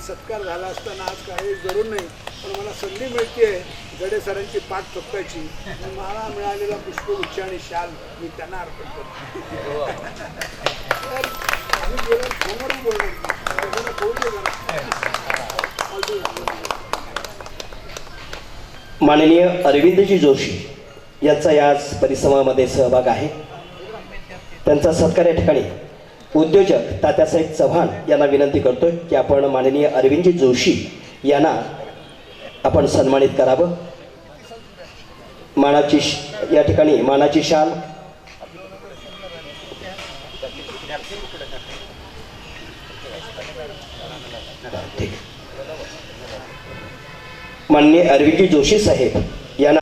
सत्कार झाला असताना आज काही जरूर नाही, पण मला संधी मिळते गडे सरांची पाठ चोखायची. मला मिळालेला पुष्पगुच्छ आणि शाल मी त्यांना अर्पण करतो. तर आम्ही गेल्यावर फोनवर बोललो. माननीय अरविंदजी जोशी यांचा याच परिसमामध्ये सहभाग आहे. त्यांचा सत्कार या ठिकाणी उद्योजक तात्यासाहेब चव्हाण यांना विनंती करतोय की आपण माननीय अरविंदजी जोशी यांना आपण सन्मानित करावं. मानाची या ठिकाणी मानाची शाल ठीक. माननीय अरविंदजी जोशी साहेब यांना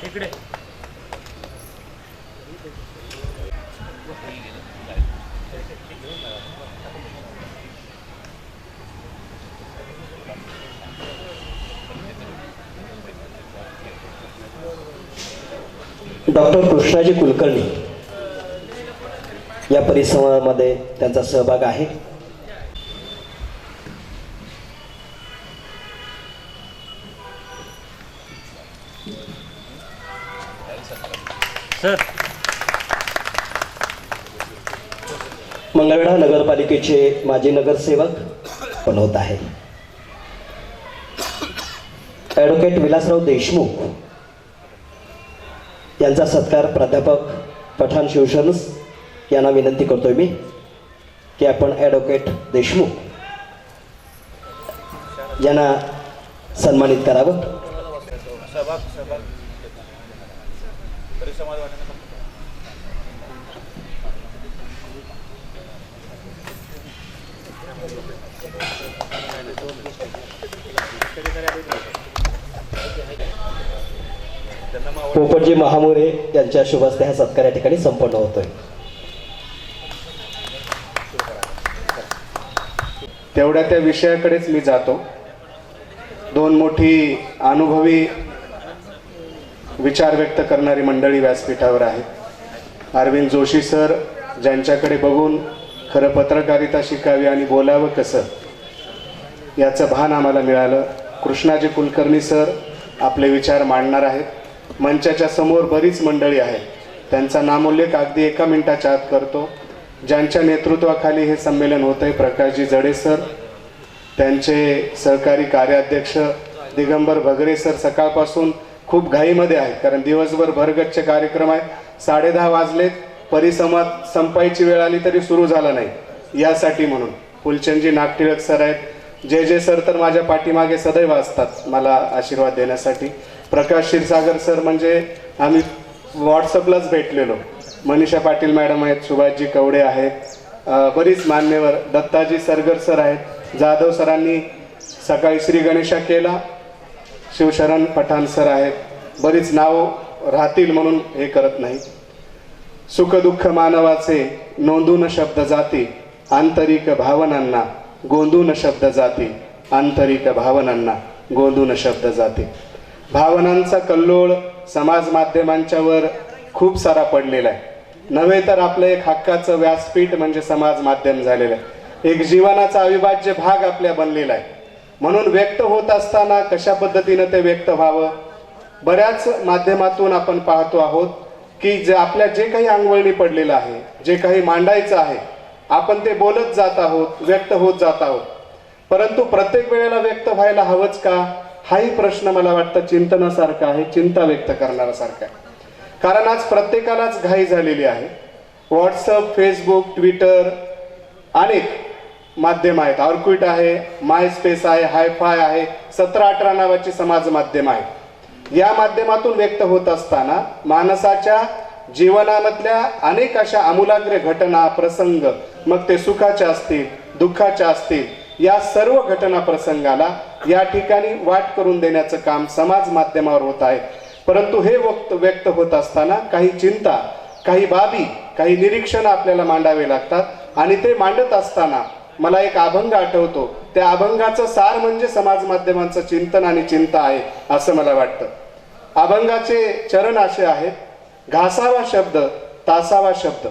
इकडे डॉक्टर कृष्णाजी कुलकर्णी या परिसरामध्ये त्यांचा सहभाग आहे. सर मंगळवेढा नगरपालिकेचे माजी नगरसेवक पण होत आहे ॲडव्होकेट विलासराव देशमुख यांचा सत्कार प्राध्यापक पठाण शिवशरणस यांना विनंती करतोय मी की आपण ॲडव्होकेट देशमुख यांना सन्मानित करावं. पोपटजी महामोरे यांच्या शुभ हस्ते हा सत्कार या ठिकाणी संपन्न होतोय. तेवढ्या त्या विषयाकडेच मी जातो. दोन मोठी अनुभवी विचार व्यक्त करणारी मंडळी व्यासपीठावर आहेत. अरविंद जोशी सर, ज्यांच्याकडे बघून खरं पत्रकारिता शिकावी आणि बोलावं कसं याचं भान आम्हाला मिळालं. कृष्णाजी कुलकर्णी सर आपले विचार मांडणार आहेत. मंचाच्या समोर बरीच मंडळी आहेत, त्यांचा नामोल्लेख अगदी 1 मिनिटाच्या आत करतो. ज्यांच्या नेतृत्वाखाली हे संमेलन होतं आहे, प्रकाशजी जडे सर, त्यांचे सहकारी कार्याध्यक्ष दिगंबर भगरे सर सकाळपासून खूप घाईमध्ये आहेत, कारण दिवसभर भरगच्च कार्यक्रम आहे. 10:30 वाजलेत, परिसंवाद संपायची वेळ आली तरी सुरू झाला नाही, यासाठी म्हणून फुलचंदजी नागटिळक सर आहेत. जे सर तर माझ्या पाठीमागे सदैव असतात मला आशीर्वाद देण्यासाठी. प्रकाश क्षीरसागर सर म्हणजे आम्ही व्हॉट्सअपलाच भेटलेलो. मनीषा पाटील मॅडम आहेत, सुभाषजी कवडे आहेत, बरीच मान्यवर, दत्ताजी सरगर सर आहेत. जाधव सरांनी सकाळी श्री गणेशा केला. शिवशरण पठाण सर आहेत. बरीच नाव राहतील म्हणून हे करत नाही. सुखदुःख मानवाचे नोंदून शब्द जाती, आंतरिक भावनांना गोंदून शब्द जाती, आंतरिक भावनांना गोंदून शब्द जाती. भावनांचा कल्लोळ समाज माध्यमांच्यावर खूप सारा पडलेला आहे. नव्हे तर आपलं एक हक्काचं व्यासपीठ म्हणजे समाज माध्यम झालेलं आहे. एक जीवनाचा अविभाज्य भाग आपल्या बनलेला आहे. म्हणून व्यक्त होत असताना कशा पद्धतीनं ते व्यक्त व्हावं, बऱ्याच माध्यमातून आपण पाहतो आहोत की जे काही अंगवळणी पडलेलं आहे, जे काही मांडायचं आहे, आपण ते बोलत जात आहोत, व्यक्त होत जात आहोत. परंतु प्रत्येक वेळेला व्यक्त व्हायला हवंच का, हाही प्रश्न मला वाटतं चिंतनासारखा आहे, चिंता व्यक्त करणारासारखा आहे. कारण आज प्रत्येकालाच घाई झालेली आहे. व्हॉट्सअप, फेसबुक, ट्विटर अनेक माध्यम आहेत. ऑर्कुट आहे, माय स्पेस आहे, हायफाय आहे, 17-18 नावाची समाज माध्यम आहेत. या माध्यमातून व्यक्त होत असताना माणसाच्या जीवनामधल्या अनेक अशा आमूलाग्र घटना, प्रसंग, मग ते सुखाच्या असतील, दुःखाच्या असतील, या सर्व घटना प्रसंगाला या ठिकाणी वाट करून देण्याचं काम समाज माध्यमावर होत आहे. परंतु हे व्यक्त होत असताना काही चिंता, काही बाबी, काही निरीक्षण आपल्याला मांडावे लागतात आणि ते मांडत असताना मला एक अभंग आठवतो. त्या अभंगाचं सार म्हणजे समाज माध्यमांचं चिंतन आणि चिंता आहे असं मला वाटतं. अभंगाचे चरण असे आहेत. घासावा शब्द तासावा शब्द,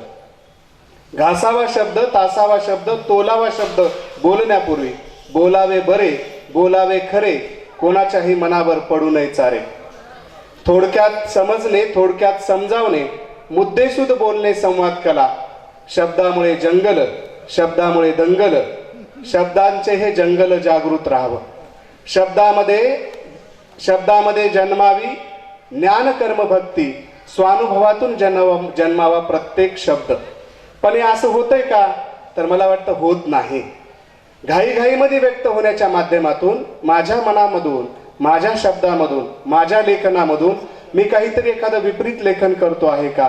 घासावा शब्द तासावा शब्द, तोलावा शब्द बोलण्यापूर्वी, बोलावे बरे बोलावे खरे, कोणाच्याही मनावर पडू नये चारे. थोडक्यात समजणे थोडक्यात समजावणे, मुद्देसूद बोलणे संवाद कला. शब्दामुळे जंगल शब्दामुळे दंगल, शब्दांचे हे जंगल जागृत राहावं. शब्दामध्ये जन्मावी ज्ञान कर्म भक्ती, स्वानुभवातून जन्मावा प्रत्येक शब्द. पण हे असं होतंय का? तर मला वाटतं होत नाही. घाईघाईमध्ये व्यक्त होण्याच्या माध्यमातून माझ्या मनामधून, माझ्या शब्दामधून, माझ्या लेखनामधून मी काहीतरी एखादं विपरीत लेखन करतो आहे का,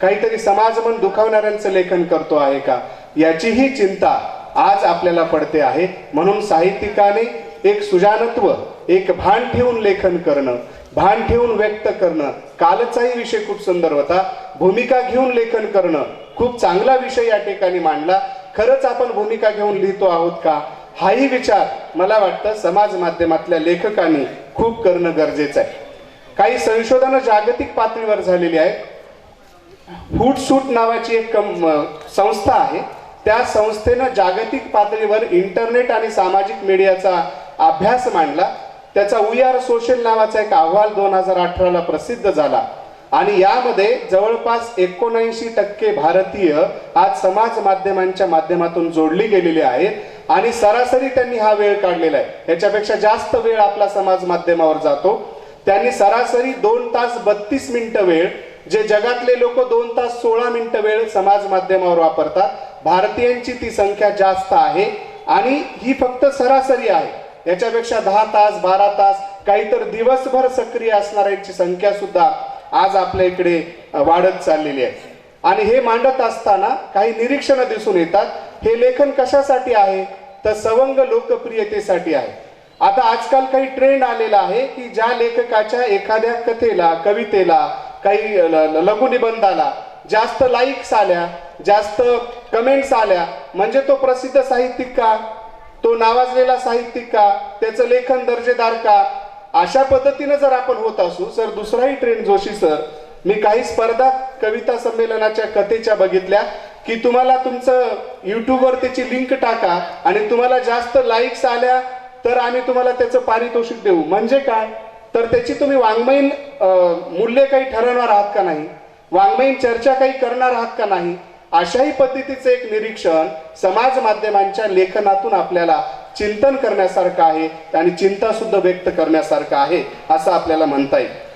काहीतरी समाजमन दुखावणाऱ्यांचं लेखन करतो आहे का, याचीही चिंता आज आपल्याला पडते आहे. म्हणून साहित्यिकाने एक सुजानत्व, एक भान ठेवून लेखन करणं, भान ठेवून व्यक्त करणं. कालचाही विषय खूप सुंदर होता. भूमिका घेऊन लेखन करणं खूप चांगला विषय या ठिकाणी मांडला. खरंच आपण भूमिका घेऊन लिहितो आहोत का, हाही विचार मला वाटतं समाज माध्यमातल्या लेखकांनी खूप करणं गरजेचं आहे. काही संशोधनं जागतिक पातळीवर झालेली आहेत. हुटसूट नावाची एक संस्था आहे. त्या संस्थेनं जागतिक पातळीवर इंटरनेट आणि सामाजिक मीडियाचा अभ्यास मांडला. त्याचा वी आर सोशल नावाचा एक अहवाल 2018ला प्रसिद्ध झाला आणि यामध्ये जवळपास 79% भारतीय आज समाज माध्यमांच्या माध्यमातून जोडली गेलेली आहेत आणि सरासरी त्यांनी हा वेळ काढलेला आहे. याच्यापेक्षा जास्त वेळ आपला समाज माध्यमावर जातो. त्यांनी सरासरी 2 तास 32 मिनिटं वेळ, जे जगातले लोक 2 तास 16 मिनिटं वेळ समाज माध्यमावर वापरतात, भारतीयांची ती संख्या जास्त आहे आणि ही फक्त सरासरी आहे. याच्यापेक्षा 10 तास 12 तास, काहीतर दिवसभर सक्रिय असणाऱ्यांची संख्या सुद्धा आज आपल्या इकडे वाढत चाललेली आहे. आणि हे मांडत असताना काही निरीक्षणं दिसून येतात. हे लेखन कशासाठी आहे? तर सवंग लोकप्रियतेसाठी आहे. आता आजकाल काही ट्रेंड आलेला आहे की ज्या लेखकाच्या एखाद्या कथेला, कवितेला, काही लघुनिबंधाला जास्त लाईक्स आल्या, जास्त कमेंट्स आल्या म्हणजे तो प्रसिद्ध साहित्यिक का, तो नावाजलेला साहित्यिक का, त्याचं लेखन दर्जेदार का, अशा पद्धतीनं जर आपण होत असू. सर दुसराही ट्रेंड जोशी सर, मी काही स्पर्धा कविता संमेलनाच्या कथेच्या बघितल्या की तुम्हाला तुमचं युट्यूबवर त्याची लिंक टाका आणि तुम्हाला जास्त लाईक्स आल्या तर आम्ही तुम्हाला त्याचं पारितोषिक देऊ. म्हणजे काय? तर त्याची तुम्ही वाङ्मयीन मूल्य काही ठरवणार आहात का नाही, वाङ्मयीन चर्चा काही करणार आहात का नाही, अशाही पद्धतीचं एक निरीक्षण समाज माध्यमांच्या लेखनातून आपल्याला चिंतन करण्यासारखं आहे आणि चिंता सुद्धा व्यक्त करण्यासारखं आहे असं आपल्याला म्हणता येईल.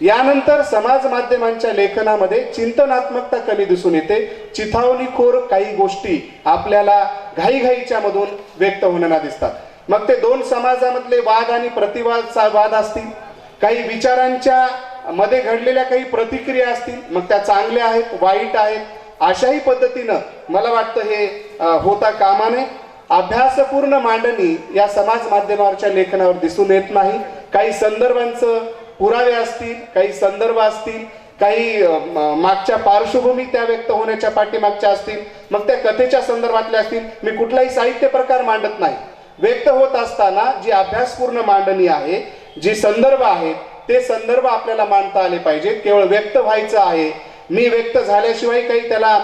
यानंतर समाज माध्यमांच्या लेखनामध्ये चिंतनात्मकता कमी दिसून येते. चिथावणीखोर काही गोष्टी आपल्याला घाईघाईच्या मधून व्यक्त होताना दिसतात. मग ते 2 समाजामधले वाद आणि वाद असतील, काही विचारांच्या मध्ये घडलेल्या काही प्रतिक्रिया असतील, मग त्या चांगल्या आहेत वाईट आहेत, अशाही पद्धतीनं मला वाटतं हे होता कामा नये. अभ्यासपूर्ण मांडणी या समाज माध्यमावरच्या लेखनावर दिसून येत नाही. काही संदर्भांचं पुरावे असतील, काही संदर्भ असतील, काही मागच्या पार्श्वभूमी त्या व्यक्त होण्याच्या पाठीमागच्या असतील, मग त्या कथेच्या संदर्भातल्या असतील. मी कुठलाही साहित्य प्रकार मांडत नाही. व्यक्त होत असताना जी अभ्यासपूर्ण मांडणी आहे, जी संदर्भ आहेत, ते संदर्भ आपल्याला मांडता आले पाहिजेत. केवळ व्यक्त व्हायचं आहे, मी व्यक्त झाल्याशिवाय काही त्याला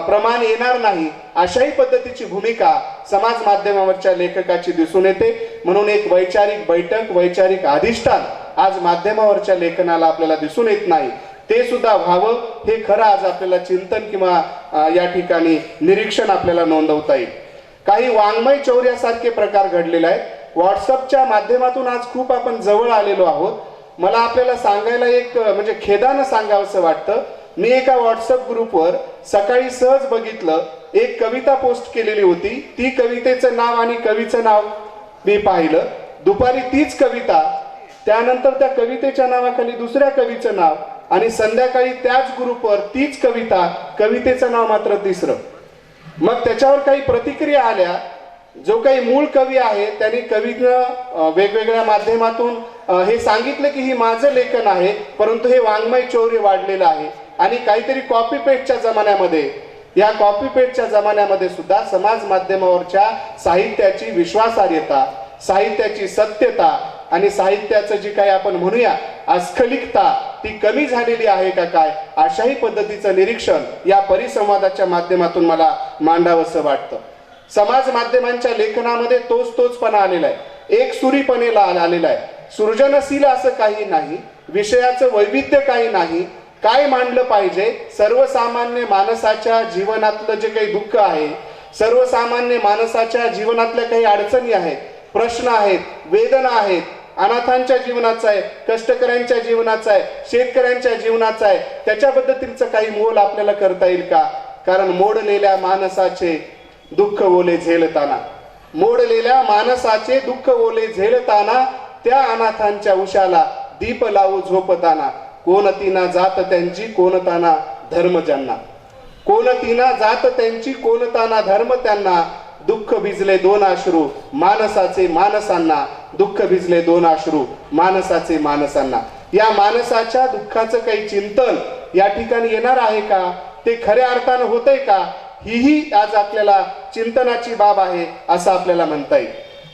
प्रमाण येणार नाही, अशाही पद्धतीची भूमिका समाज माध्यमावरच्या लेखकाची दिसून येते. म्हणून एक वैचारिक बैठक, वैचारिक अधिष्ठान आज माध्यमावरच्या लेखनाला आपल्याला दिसून येत नाही. ते सुद्धा व्हावं हे खरं आज आपल्याला चिंतन किंवा या ठिकाणी निरीक्षण आपल्याला नोंदवता येईल. काही वाङ्मय चौर्यासारखे प्रकार घडलेले आहेत. व्हॉट्सअपच्या माध्यमातून आज खूप आपण जवळ आलेलो आहोत. मला आपल्याला सांगायला एक म्हणजे खेदानं सांगावंसं वाटतं. मी एका व्हॉट्सअप ग्रुपवर सकाळी सहज बघितलं, एक कविता पोस्ट केलेली होती. ती कवितेचं नाव आणि कवीचं नाव मी पाहिलं. दुपारी तीच कविता, त्यानंतर त्या कवितेच्या नावाखाली दुसऱ्या कवीचं नाव आणि संध्याकाळी त्याच ग्रुपवर तीच कविता, कवितेचं नाव मात्र तिसरं. मग त्याच्यावर काही प्रतिक्रिया आल्या. जो काही मूळ कवी आहे त्याने कवीनं वेगवेगळ्या माध्यमातून हे सांगितलं की ही माझं लेखन आहे, परंतु हे वाङ्मय चौर्य वाढलेलं आहे. आणि काहीतरी कॉपी पेस्टच्या जमान्यामध्ये, या कॉपी पेस्टच्या जमान्यामध्ये सुद्धा समाज माध्यमावरच्या साहित्याची विश्वासार्हता, साहित्याची सत्यता आणि साहित्याचं जी काही आपण म्हणूया अस्खलितता ती कमी झालेली आहे का काय, अशाही पद्धतीचं निरीक्षण या परिसंवादाच्या माध्यमातून मला मांडावंसं वाटतं. समाज माध्यमांच्या लेखनामध्ये तोचपणा आलेला आहे, एकसुरीपणे आलेला आहे. सृजनशील असं काही नाही, विषयाचं वैविध्य काही नाही. काय मांडलं पाहिजे, सर्वसामान्य माणसाच्या जीवनातलं जे काही दुःख आहे, सर्वसामान्य माणसाच्या जीवनातल्या काही अडचणी आहेत, प्रश्न आहेत, वेदना आहेत, अनाथांच्या जीवनाचा आहे, कष्टकऱ्यांच्या जीवनाचा आहे, शेतकऱ्यांच्या जीवनाचा आहे, त्याच्या पद्धतीचं काही मोल आपल्याला करता येईल का? कारण मोडलेल्या माणसाचे दुःख ओले झेलताना, मोडलेल्या माणसाचे दुःख ओले झेलताना, त्या अनाथांच्या उशाला दीप लावू झोपताना, कोणतीना जात त्यांची कोणताना धर्म ज्यांना, कोणतीना जात त्यांची कोणताना धर्म त्यांना, दुःख भिजले दोन अश्रू मानसाचे मानसांना, दुःख भिजले दोन अश्रू मानसाचे मानसांना. या माणसाच्या दुःखाचं काही चिंतन या ठिकाणी येणार आहे का? ते खऱ्या अर्थानं होतंय का? ही आज आपल्याला चिंतनाची बाब आहे असं आपल्याला म्हणता येईल.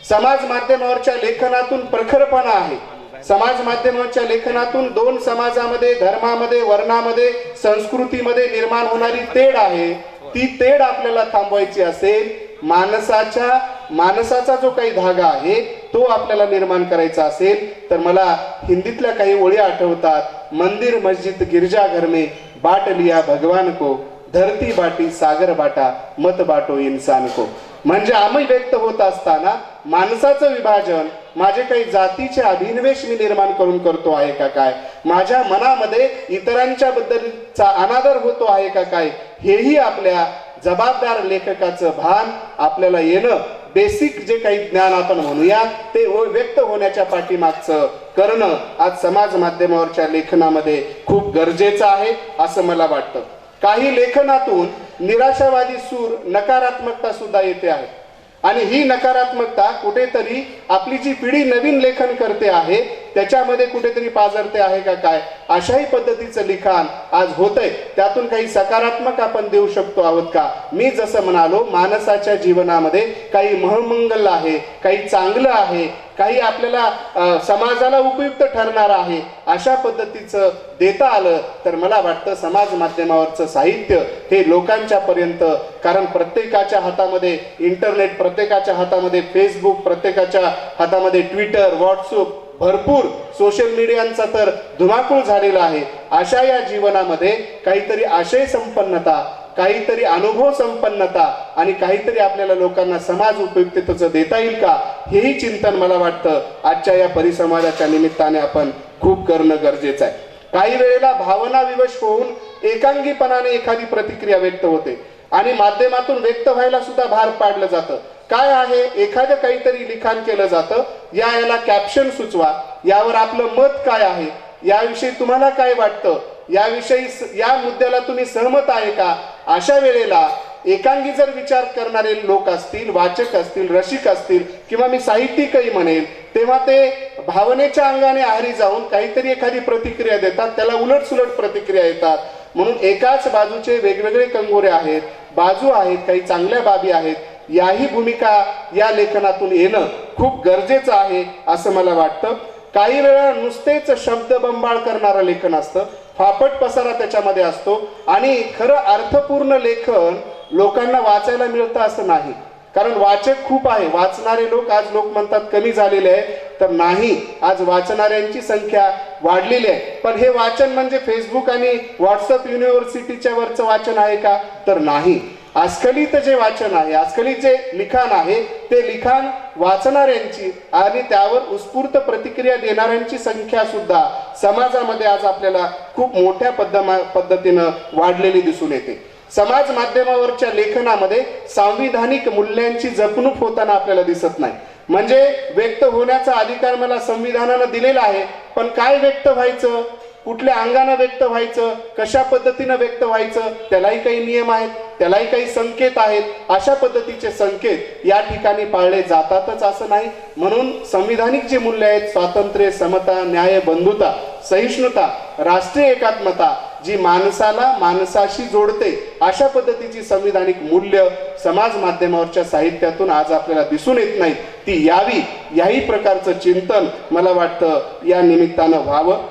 समाज माध्यमावरच्या लेखनातून प्रखरपणा आहे. समाज माध्यमाच्या लेखनातून दोन समाजामध्ये, धर्मामध्ये, वर्णामध्ये, संस्कृतीमध्ये निर्माण होणारी तेढ आहे. ती तेढ आपल्याला थांबवायची असेल, माणसाचा जो काही धागा आहे तो आपल्याला निर्माण करायचा असेल, तर मला हिंदीतल्या काही ओळी आठवतात. मंदिर मस्जिद गिरजा घर में बाट लिया भगवान को, धरती बाटी सागर बाटा मत बाटो इंसान को. म्हणजे आम्ही व्यक्त होत असताना माणसाचं विभाजन माझे काही जातीचे अभिनिवेश मी निर्माण करून करतो आहे का काय, माझ्या मनामध्ये इतरांच्या बद्दलचा अनादर होतो आहे का काय, हेही आपल्या जबाबदार लेखकाचं भान आपल्याला येणं, बेसिक जे काही ज्ञान आपण म्हणूया ते व्यक्त होण्याच्या पाठीमागचं करणं आज समाज माध्यमावरच्या लेखनामध्ये खूप गरजेचं आहे असं मला वाटतं. काही लेखनातून निराशावादी सूर, नकारात्मकता सुद्धा येते आहे आणि ही नकारात्मकता कुठेतरी आपली जी पिढी नवीन लेखन करते आहे त्याच्यामध्ये कुठेतरी पाझरते आहे का काय, अशाही पद्धतीचं लिखाण आज होतंय. त्यातून काही सकारात्मक आपण देऊ शकतो आहोत का? मी जसं म्हणालो, माणसाच्या जीवनामध्ये काही महमंगल आहे, काही चांगलं आहे, काही आपल्याला समाजाला उपयुक्त ठरणार आहे, अशा पद्धतीचं देता आलं तर मला वाटतं समाज माध्यमावरचं साहित्य हे लोकांच्या पर्यंत, कारण प्रत्येकाच्या हातामध्ये इंटरनेट, प्रत्येकाच्या हातामध्ये फेसबुक, प्रत्येकाच्या हातामध्ये ट्विटर, व्हॉट्सअप, भरपूर सोशल मीडियांचा तर धुमाकूळ झालेला आहे. अशा या जीवनामध्ये काहीतरी आशय संपन्नता, काहीतरी अनुभव संपन्नता आणि काहीतरी आपल्याला लोकांना समाज उपयुक्ततेचं देता येईल का, हेही चिंतन मला वाटतं आजच्या या परिसंवादाच्या निमित्ताने आपण खूप करणं गरजेचं आहे. काही वेळेला भावना विवश होऊन एकांगीपणाने एखादी प्रतिक्रिया व्यक्त होते आणि माध्यमातून व्यक्त व्हायला सुद्धा भार पाडलं जातं. काय आहे, एखादं काहीतरी लिखाण केलं जातं, याला कॅप्शन सुचवा, यावर आपलं मत काय आहे, याविषयी तुम्हाला काय वाटतं, याविषयी या मुद्द्याला तुम्ही सहमत आहे का. अशा वेळेला एकांगी जर विचार करणारे लोक असतील, वाचक असतील, रसिक असतील किंवा मी साहित्यिकही म्हणेल, तेव्हा ते भावनेच्या अंगाने आहारी जाऊन काहीतरी एखादी प्रतिक्रिया देतात, त्याला उलटसुलट प्रतिक्रिया येतात. म्हणून एकाच बाजूचे वेगवेगळे कंगोरे आहेत, बाजू आहेत, काही चांगल्या बाबी आहेत, याही भूमिका या लेखनातून येणं खूप गरजेचं आहे असं मला वाटतं. काही वेळा नुसतेच शब्दबंबाळ करणारं लेखन असतं, फापट पसारा त्याच्यामध्ये असतो आणि खरं अर्थपूर्ण लेखन लोकांना वाचायला मिळतं असं नाही. कारण वाचक खूप आहे, वाचणारे लोक आज लोक म्हणतात कमी झालेले आहे, तर नाही, आज वाचणाऱ्यांची संख्या वाढलेली आहे. पण हे वाचन म्हणजे फेसबुक आणि व्हॉट्सअप युनिव्हर्सिटीच्या वरचं वाचन आहे का, तर नाही. अस्खलित जे वाचन आहे, अस्खलित जे लिखाण आहे, ते लिखाण वाचणाऱ्यांची आणि त्यावर उत्स्फूर्त प्रतिक्रिया देणाऱ्यांची संख्या सुद्धा समाजामध्ये आज आपल्याला खूप मोठ्या पद्धतीनं वाढलेली दिसून येते. समाज माध्यमावरच्या लेखनामध्ये सांविधानिक मूल्यांची जपणूक होताना आपल्याला दिसत नाही. म्हणजे व्यक्त होण्याचा अधिकार मला संविधानानं दिलेला आहे, पण काय व्यक्त व्हायचं, कुठल्या अंगानं व्यक्त व्हायचं, कशा पद्धतीनं व्यक्त व्हायचं, त्यालाही काही नियम आहेत, त्यालाही काही संकेत आहेत. अशा पद्धतीचे संकेत या ठिकाणी पाळले जातातच असं नाही. म्हणून संविधानिक जे मूल्य आहेत, स्वातंत्र्य, समता, न्याय, बंधुता, सहिष्णुता, राष्ट्रीय एकात्मता, जी माणसाला माणसाशी जोडते अशा पद्धतीची संविधानिक मूल्य समाज माध्यमावरच्या साहित्यातून आज आपल्याला दिसून येत नाही, ती यावी याही प्रकारचं चिंतन मला वाटतं या निमित्तानं व्हावं.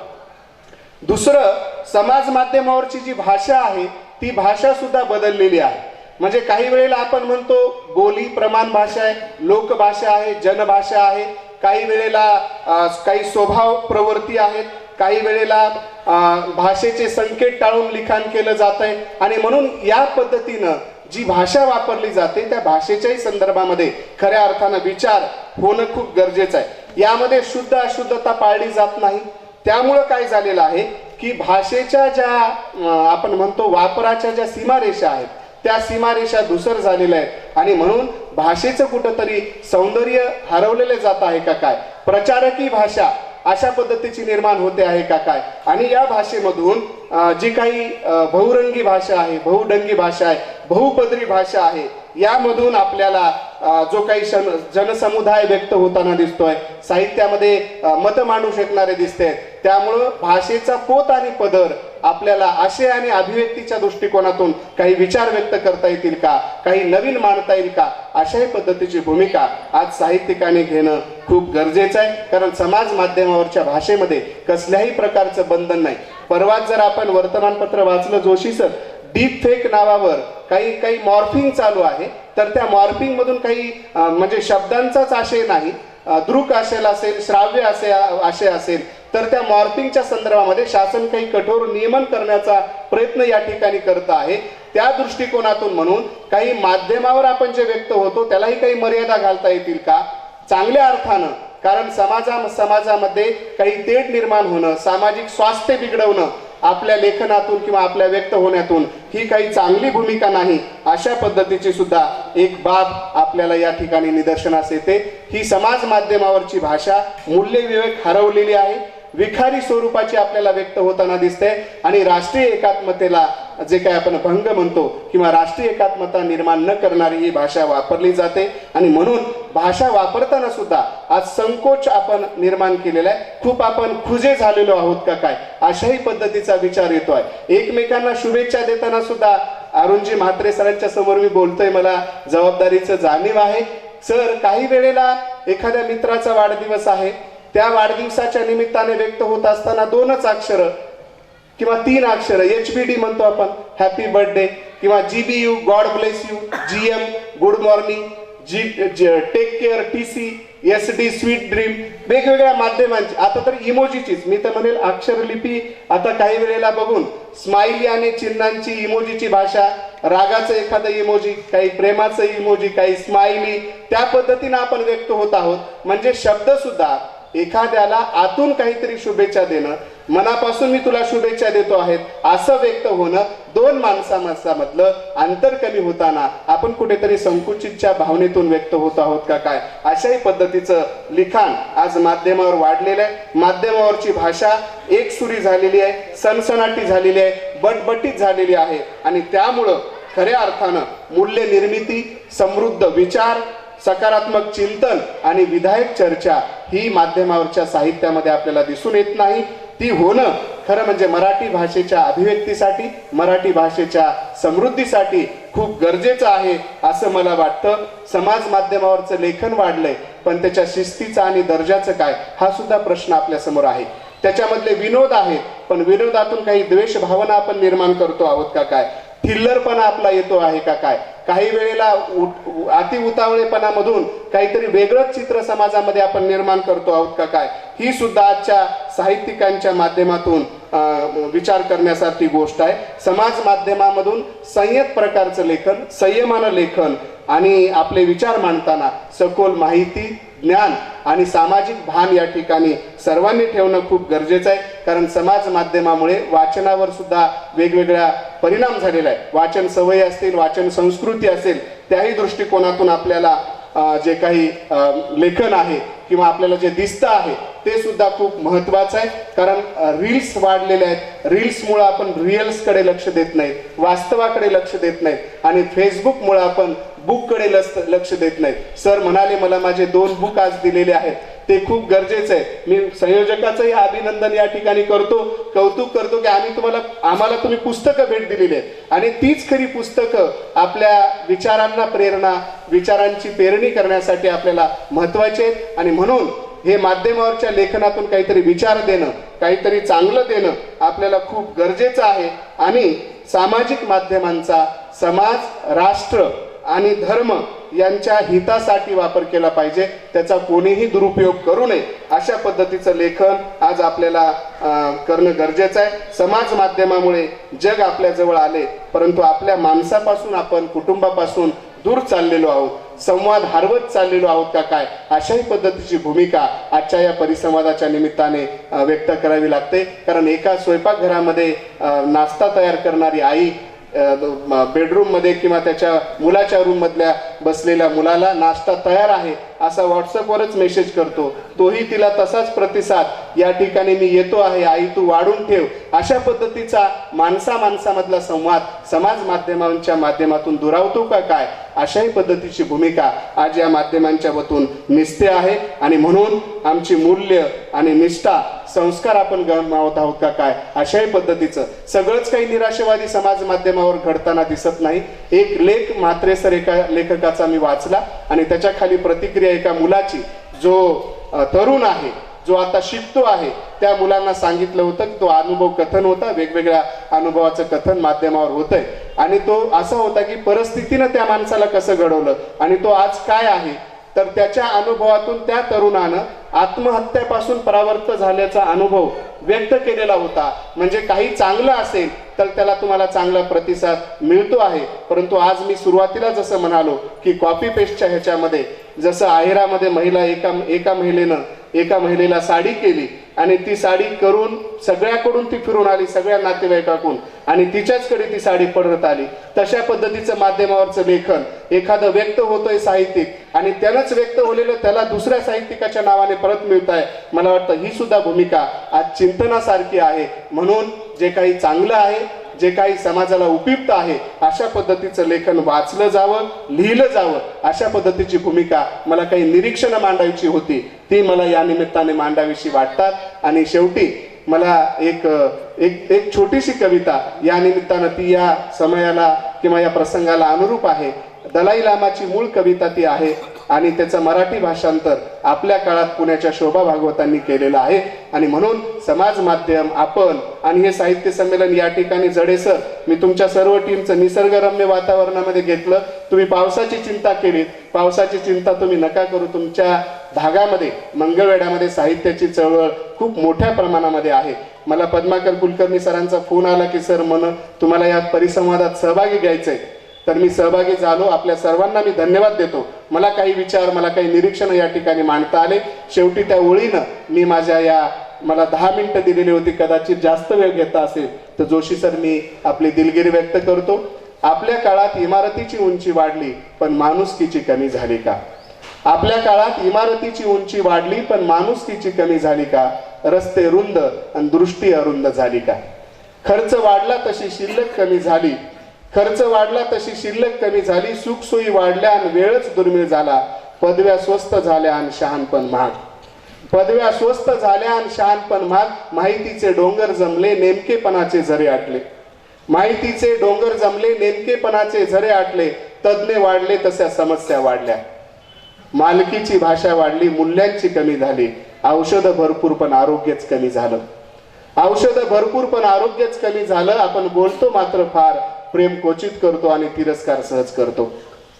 दुसरं, समाज माध्यमावरची जी भाषा आहे ती भाषा सुद्धा बदललेली आहे. म्हणजे काही वेळेला आपण म्हणतो बोली प्रमाण भाषा आहे, लोकभाषा आहे, जनभाषा आहे, काही वेळेला काही स्वभाव प्रवृत्ती आहेत, काही वेळेला भाषेचे संकेत टाळून लिखाण केलं जात आहे. आणि म्हणून या पद्धतीनं जी भाषा वापरली जाते त्या भाषेच्याही संदर्भामध्ये खऱ्या अर्थानं विचार होणं खूप गरजेचं आहे. यामध्ये शुद्ध अशुद्धता पाळली जात नाही. त्यामुळं काय झालेलं आहे की भाषेच्या ज्या आपण म्हणतो वापराच्या ज्या सीमारेषा आहेत त्या सीमारेषा धूसर झालेल्या आहेत. आणि म्हणून भाषेचं कुठंतरी सौंदर्य हरवलेले जात आहे का काय, प्रचारकी भाषा अशा पद्धतीची निर्माण होते आहे का काय. आणि या भाषेमधून जी काही बहुरंगी भाषा आहे, बहुडंगी भाषा आहे, बहुपदरी भाषा आहे, यामधून आपल्याला जो काही जनसमुदाय व्यक्त होताना दिसतोय, साहित्यामध्ये मत मांडू शकणारे दिसते. त्यामुळं भाषेचा पोत आणि पदर आपल्याला आशय आणि अभिव्यक्तीच्या दृष्टिकोनातून काही विचार व्यक्त करता येतील का, काही नवीन मांडता येईल का, अशाही पद्धतीची भूमिका आज साहित्यिकांनी घेणं खूप गरजेचं आहे. कारण समाज माध्यमावरच्या भाषेमध्ये कसल्याही प्रकारचं बंधन नाही. परवाच जर आपण वर्तमानपत्र वाचलं जोशी सर, डीप फेक नावावर काही मॉर्फिंग चालू आहे, तर त्या मॉर्फिंग मधून काही म्हणजे शब्दांचाच आशय नाही, दृक आशय असेल, श्राव्य आशय असेल, तर त्या मॉर्फिंगच्या संदर्भामध्ये शासन काही कठोर नियमन करण्याचा प्रयत्न या ठिकाणी करत आहे. त्या दृष्टिकोनातून म्हणून काही माध्यमावर आपण जे व्यक्त होतो त्यालाही काही मर्यादा घालता येतील का चांगल्या अर्थानं. कारण समाजामध्ये काही तेढ निर्माण होणं, सामाजिक स्वास्थ्य बिघडवणं आपल्या लेखनातून किंवा आपल्या व्यक्त होण्यातून ही काही चांगली भूमिका नाही. अशा पद्धतीची सुद्धा एक बाब आपल्याला या ठिकाणी निदर्शनास येते. ही समाज माध्यमावरची भाषा मूल्यविवेक हरवलेली आहे, विखारी स्वरूपाची आपल्याला व्यक्त होताना दिसते. आणि राष्ट्रीय एकात्मतेला जे काही आपण भंग म्हणतो किंवा राष्ट्रीय एकात्मता निर्माण न करणारी ही भाषा वापरली जाते. आणि म्हणून भाषा वापरताना सुद्धा आज संकोच आपण निर्माण केलेला आहे. खूप आपण खुजे झालेलो आहोत का काय, अशाही पद्धतीचा विचार येतो आहे. एकमेकांना शुभेच्छा देताना सुद्धा अरुणजी म्हात्रे सरांच्या समोर मी बोलतोय, मला जबाबदारीचं जाणीव आहे. सर, काही वेळेला एखाद्या मित्राचा वाढदिवस आहे, त्या वाढदिवसाच्या निमित्ताने व्यक्त होत असताना 2च अक्षर किंवा 3 अक्षर HBD म्हणतो आपण, हॅपी बर्थडे, किंवा GBU god bless you, GM good morning, take care, TC SD sweet dream, वेगवेगळ्या माध्यमांची, आता तर इमोजीचीच मी तर म्हणेल अक्षरलिपी आता काही वेळेला बघून स्माइली आणि चिन्हांची इमोजीची भाषा, रागाचं एखादं इमोजी, काही प्रेमाचं इमोजी, काही स्माइली, त्या पद्धतीने आपण व्यक्त होत आहोत. म्हणजे शब्द सुद्धा एखाद्याला आतून काहीतरी शुभेच्छा देणं, मनापासून मी तुला शुभेच्छा देतो आहेत असं व्यक्त होणं, 2 माणसामधलं अंतर कमी होताना आपण कुठेतरी संकुचितच्या भावनेतून व्यक्त होत आहोत का काय, अशाही पद्धतीचं लिखाण आज माध्यमावर वाढलेलं आहे. माध्यमावरची भाषा एकसुरी झालेली आहे, सनसनाटी झालेली आहे, बटबटीत झालेली आहे. आणि त्यामुळं खऱ्या अर्थानं मूल्य निर्मिती, समृद्ध विचार, सकारात्मक चिंतन आणि विधायक चर्चा ही माध्यमावरच्या साहित्यामध्ये आपल्याला दिसून येत नाही. ती होणं खरं म्हणजे मराठी भाषेच्या अभिव्यक्तीसाठी, मराठी भाषेच्या समृद्धीसाठी खूप गरजेचं आहे असं मला वाटतं. समाज माध्यमावरचं लेखन वाढलंय, पण त्याच्या शिस्तीचा आणि दर्जाचं काय हा सुद्धा प्रश्न आपल्या समोर आहे. त्याच्यामधले विनोद आहेत, पण विनोदातून काही द्वेष भावना आपण निर्माण करतो आहोत का काय, थिल्लरपणा आपला येतो आहे का काय, काही वेळेला अति उतावळेपणामधून काहीतरी वेगळंच चित्र समाजामध्ये आपण निर्माण करतो आहोत का काय, ही सुद्धा आजच्या साहित्यिकांच्या माध्यमातून विचार करण्यासारखी गोष्ट आहे. समाज माध्यमामधून संयत प्रकारचं लेखन, संयमानं लेखन आणि आपले विचार मांडताना सखोल माहिती, ज्ञान आणि सामाजिक भान या ठिकाणी सर्वांनी ठेवणं खूप गरजेचं आहे. कारण समाज माध्यमामुळे वाचनावर सुद्धा वेगवेगळ्या परिणाम झालेला आहे. वाचन सवयी असतील, वाचन संस्कृती असेल, त्याही दृष्टिकोनातून आपल्याला जे काही लेखन आहे किंवा आपल्याला जे दिसतं आहे ते सुद्धा खूप महत्त्वाचं आहे. कारण रील्स वाढलेले आहेत, रील्समुळं आपण रिअल्सकडे लक्ष देत नाहीत, वास्तवाकडे लक्ष देत नाहीत, आणि फेसबुकमुळं आपण बुककडे लक्ष देत नाहीत. सर म्हणाले मला माझे 2 बुक आज दिलेले आहेत, ते खूप गरजेचं आहे. मी संयोजकाचंही अभिनंदन या ठिकाणी करतो, कौतुक करतो की आम्हाला तुम्ही पुस्तकं भेट दिलेली आहेत आणि तीच खरी पुस्तकं आपल्या विचारांना प्रेरणा, विचारांची पेरणी करण्यासाठी आपल्याला महत्वाचे आहेत. आणि म्हणून हे माध्यमावरच्या लेखनातून काहीतरी विचार देणं, काहीतरी चांगलं देणं आपल्याला खूप गरजेचं आहे. आणि सामाजिक माध्यमांचा समाज, राष्ट्र आणि धर्म यांच्या हितासाठी वापर केला पाहिजे, त्याचा कोणीही दुरुपयोग करू नये अशा पद्धतीचं लेखन आज आपल्याला करणं गरजेचं आहे. समाज माध्यमामुळे जग आपल्या जवळ आले, परंतु आपल्या माणसापासून, आपण कुटुंबापासून दूर चाललेलो आहोत, संवाद हरवत चाललेलो आहोत का काय, अशाही पद्धतीची भूमिका आजच्या या परिसंवादाच्या निमित्ताने व्यक्त करावी लागते. कारण एका स्वयंपाकघरामध्ये नाश्ता तयार करणारी आई बेडरूम मध्ये किंवा त्याच्या मुलाच्या रूम मधल्या बसलेल्या मुलाला नाश्ता तयार आहे असा व्हॉट्सअपवरच मेसेज करतो, तोही तिला तसाच प्रतिसाद, या ठिकाणी मी येतो आहे आई तू वाढून ठेव, अशा पद्धतीचा माणसामधला संवाद समाज माध्यमांच्या माध्यमातून दुरावतो का काय, अशाही पद्धतीची भूमिका आज या माध्यमांच्या वतून निसते आहे. आणि म्हणून आमची मूल्य आणि निष्ठा, संस्कार आपण गमावत आहोत का काय, अशाही पद्धतीचं सगळंच काही निराशावादी समाज माध्यमावर घडताना दिसत नाही. एक लेख म्हात्रेसर एका लेखकाचा मी वाचला आणि त्याच्या खाली प्रतिक्रिया एका मुलाची, जो तरुण आहे, जो आता शिकतो आहे, त्या मुलांना सांगितलं होतं की तो अनुभव कथन होता, वेगवेगळ्या अनुभवाचं कथन माध्यमावर होतंय आणि तो असा होता की परिस्थितीनं त्या माणसाला कसं घडवलं आणि तो आज काय आहे. तर त्याच्या अनुभवातून त्या तरुणानं आत्महत्यापासून परावर्त झाल्याचा अनुभव व्यक्त केलेला होता. म्हणजे काही चांगलं असेल तर त्याला तुम्हाला चांगला प्रतिसाद मिळतो आहे, परंतु आज मी सुरुवातीला जसं म्हणालो की कॉपी पेस्टच्या ह्याच्यामध्ये जसं आहेरामध्ये एका महिलेला साडी केली आणि ती साडी करून सगळ्याकडून ती फिरून आली, सगळ्या नातेवाईकाकडून, आणि तिच्याचकडे ती साडी पडत आली. तशा पद्धतीचं माध्यमावरचं लेखन, एखादं व्यक्त होतोय साहित्यिक आणि त्यानंच व्यक्त होलेलं त्याला दुसऱ्या साहित्यिकाच्या नावाने परत मिळत आहे. मला वाटतं ही सुद्धा भूमिका आज चिंतनासारखी आहे. म्हणून जे काही चांगलं आहे, जे काही समाजाला उपयुक्त आहे, अशा पद्धतीचं लेखन वाचलं जावं, लिहिलं जावं, अशा पद्धतीची भूमिका मला काही निरीक्षणं मांडायची होती, ती मला या निमित्ताने मांडावीशी वाटतात. आणि शेवटी मला एक छोटीशी कविता या निमित्तानं, ती या समयाला किंवा या प्रसंगाला अनुरूप आहे. दलाई लामाची मूळ कविता ती आहे आणि त्याचं मराठी भाषांतर आपल्या काळात पुण्याच्या शोभा भागवतांनी केलेलं आहे. आणि म्हणून समाज माध्यम, आपण आणि हे साहित्य संमेलन या ठिकाणी जडेसर, मी तुमच्या सर्व टीमचं निसर्गरम्य वातावरणामध्ये घेतलं. तुम्ही पावसाची चिंता केलीत, पावसाची चिंता तुम्ही नका करू. तुमच्या भागामध्ये, मंगळवेढ्यामध्ये साहित्याची चळवळ खूप मोठ्या प्रमाणामध्ये आहे. मला पद्माकर कुलकर्णी सरांचा फोन आला की सर तुम्हाला या परिसंवादात सहभागी घ्यायचंय, तर मी सहभागी झालो. आपल्या सर्वांना मी धन्यवाद देतो. मला काही विचार, मला काही निरीक्षण या ठिकाणी मांडता आले. शेवटी त्या ओळीनं मी मला 10 मिनिटं दिलेली होती, कदाचित जास्त वेळ घेता असेल तर जोशी सर मी आपली दिलगिरी व्यक्त करतो. आपल्या काळात इमारतीची उंची वाढली पण माणुसकीची कमी झाली का? आपल्या काळात इमारतीची उंची वाढली पण माणुसकीची कमी झाली का? रस्ते रुंद आणि दृष्टी अरुंद झाली का? खर्च वाढला तशी शिल्लक कमी झाली, खर्च वाढला तशी शिल्लक कमी झाली, सुखसोयी वाढल्या आणि वेळच दुर्मिळ झाला, पदव्या स्वस्त झाल्या आणि शहाणपण महाग, पदव्या स्वस्त झाल्या आणि शहाणपण महाग, माहितीचे डोंगर जमले नेमकेपणाचे झरे आटले, माहितीचे डोंगर जमले नेमकेपणाचे झरे आटले, तज्ञ वाढले तशा समस्या वाढल्या, मालकीची भाषा वाढली मूल्यांची कमी झाली, औषधं भरपूर पण आरोग्यच कमी झालं, औषधं भरपूर पण आरोग्यच कमी झालं, आपण बोलतो मात्र फार, प्रेम क्वचित करतो आणि तिरस्कार सहज करतो.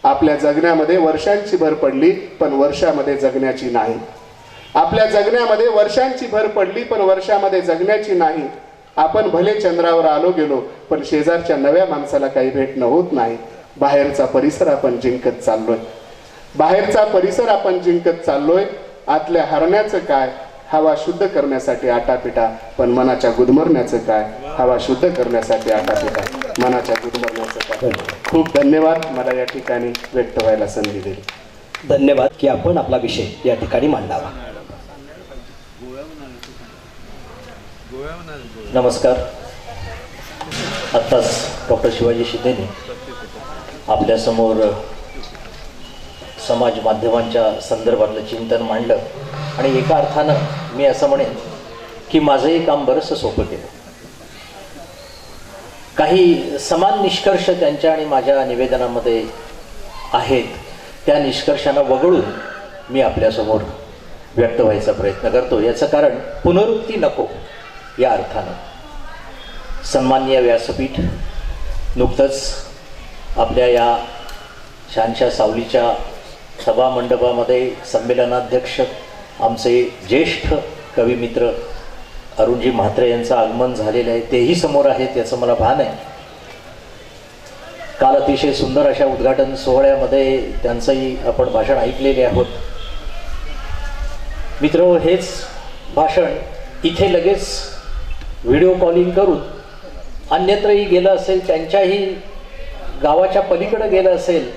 आपल्या जगण्यामध्ये वर्षांची भर पडली पण वर्षामध्ये जगण्याची नाही, आपल्या जगण्यामध्ये वर्षांची भर पडली पण वर्षामध्ये जगण्याची नाही. आपण भले चंद्रावर आलो गेलो पण शेजारच्या नव्या माणसाला काही भेटणं होत नाही. बाहेरचा परिसर आपण जिंकत चाललोय, बाहेरचा परिसर आपण जिंकत चाललोय. आतल्या हरण्याचं काय? हवा शुद्ध करण्यासाठी आटापिटा, पण मनाच्या गुदमरण्याचं काय? हवा शुद्ध करण्यासाठी आटापिटा, मनाच्या गुदमरण्याचं काय? खूप धन्यवाद मला या ठिकाणी व्यक्त व्हायला संधी दिली. धन्यवाद की आपण आपला विषय या ठिकाणी मांडावा. नमस्कार. आत्ताच डॉक्टर शिवाजी शिंदेने आपल्यासमोर समाज माध्यमांच्या संदर्भातलं चिंतन मांडलं आणि एका अर्थानं मी असं म्हणेन की माझंही काम बरंचसं सोपं केलं. काही समान निष्कर्ष त्यांच्या आणि माझ्या निवेदनामध्ये आहेत. त्या निष्कर्षांना वगळून मी आपल्यासमोर व्यक्त व्हायचा प्रयत्न करतो. याचं कारण पुनरुक्ती नको या अर्थानं. सन्माननीय व्यासपीठ नुकतंच आपल्या या छानशा सावलीच्या सभामंडपामध्ये संमेलनाध्यक्ष आमचे ज्येष्ठ कविमित्र अरुणजी म्हात्रे यांचं आगमन झालेलं आहे. तेही समोर आहेत याचं मला भान आहे. काल अतिशय सुंदर अशा उद्घाटन सोहळ्यामध्ये त्यांचंही आपण भाषण ऐकलेले आहोत. मित्र, हेच भाषण इथे लगेच व्हिडिओ कॉलिंग करून अन्यत्रही गेलं असेल, त्यांच्याही गावाच्या पलीकडे गेलं असेल,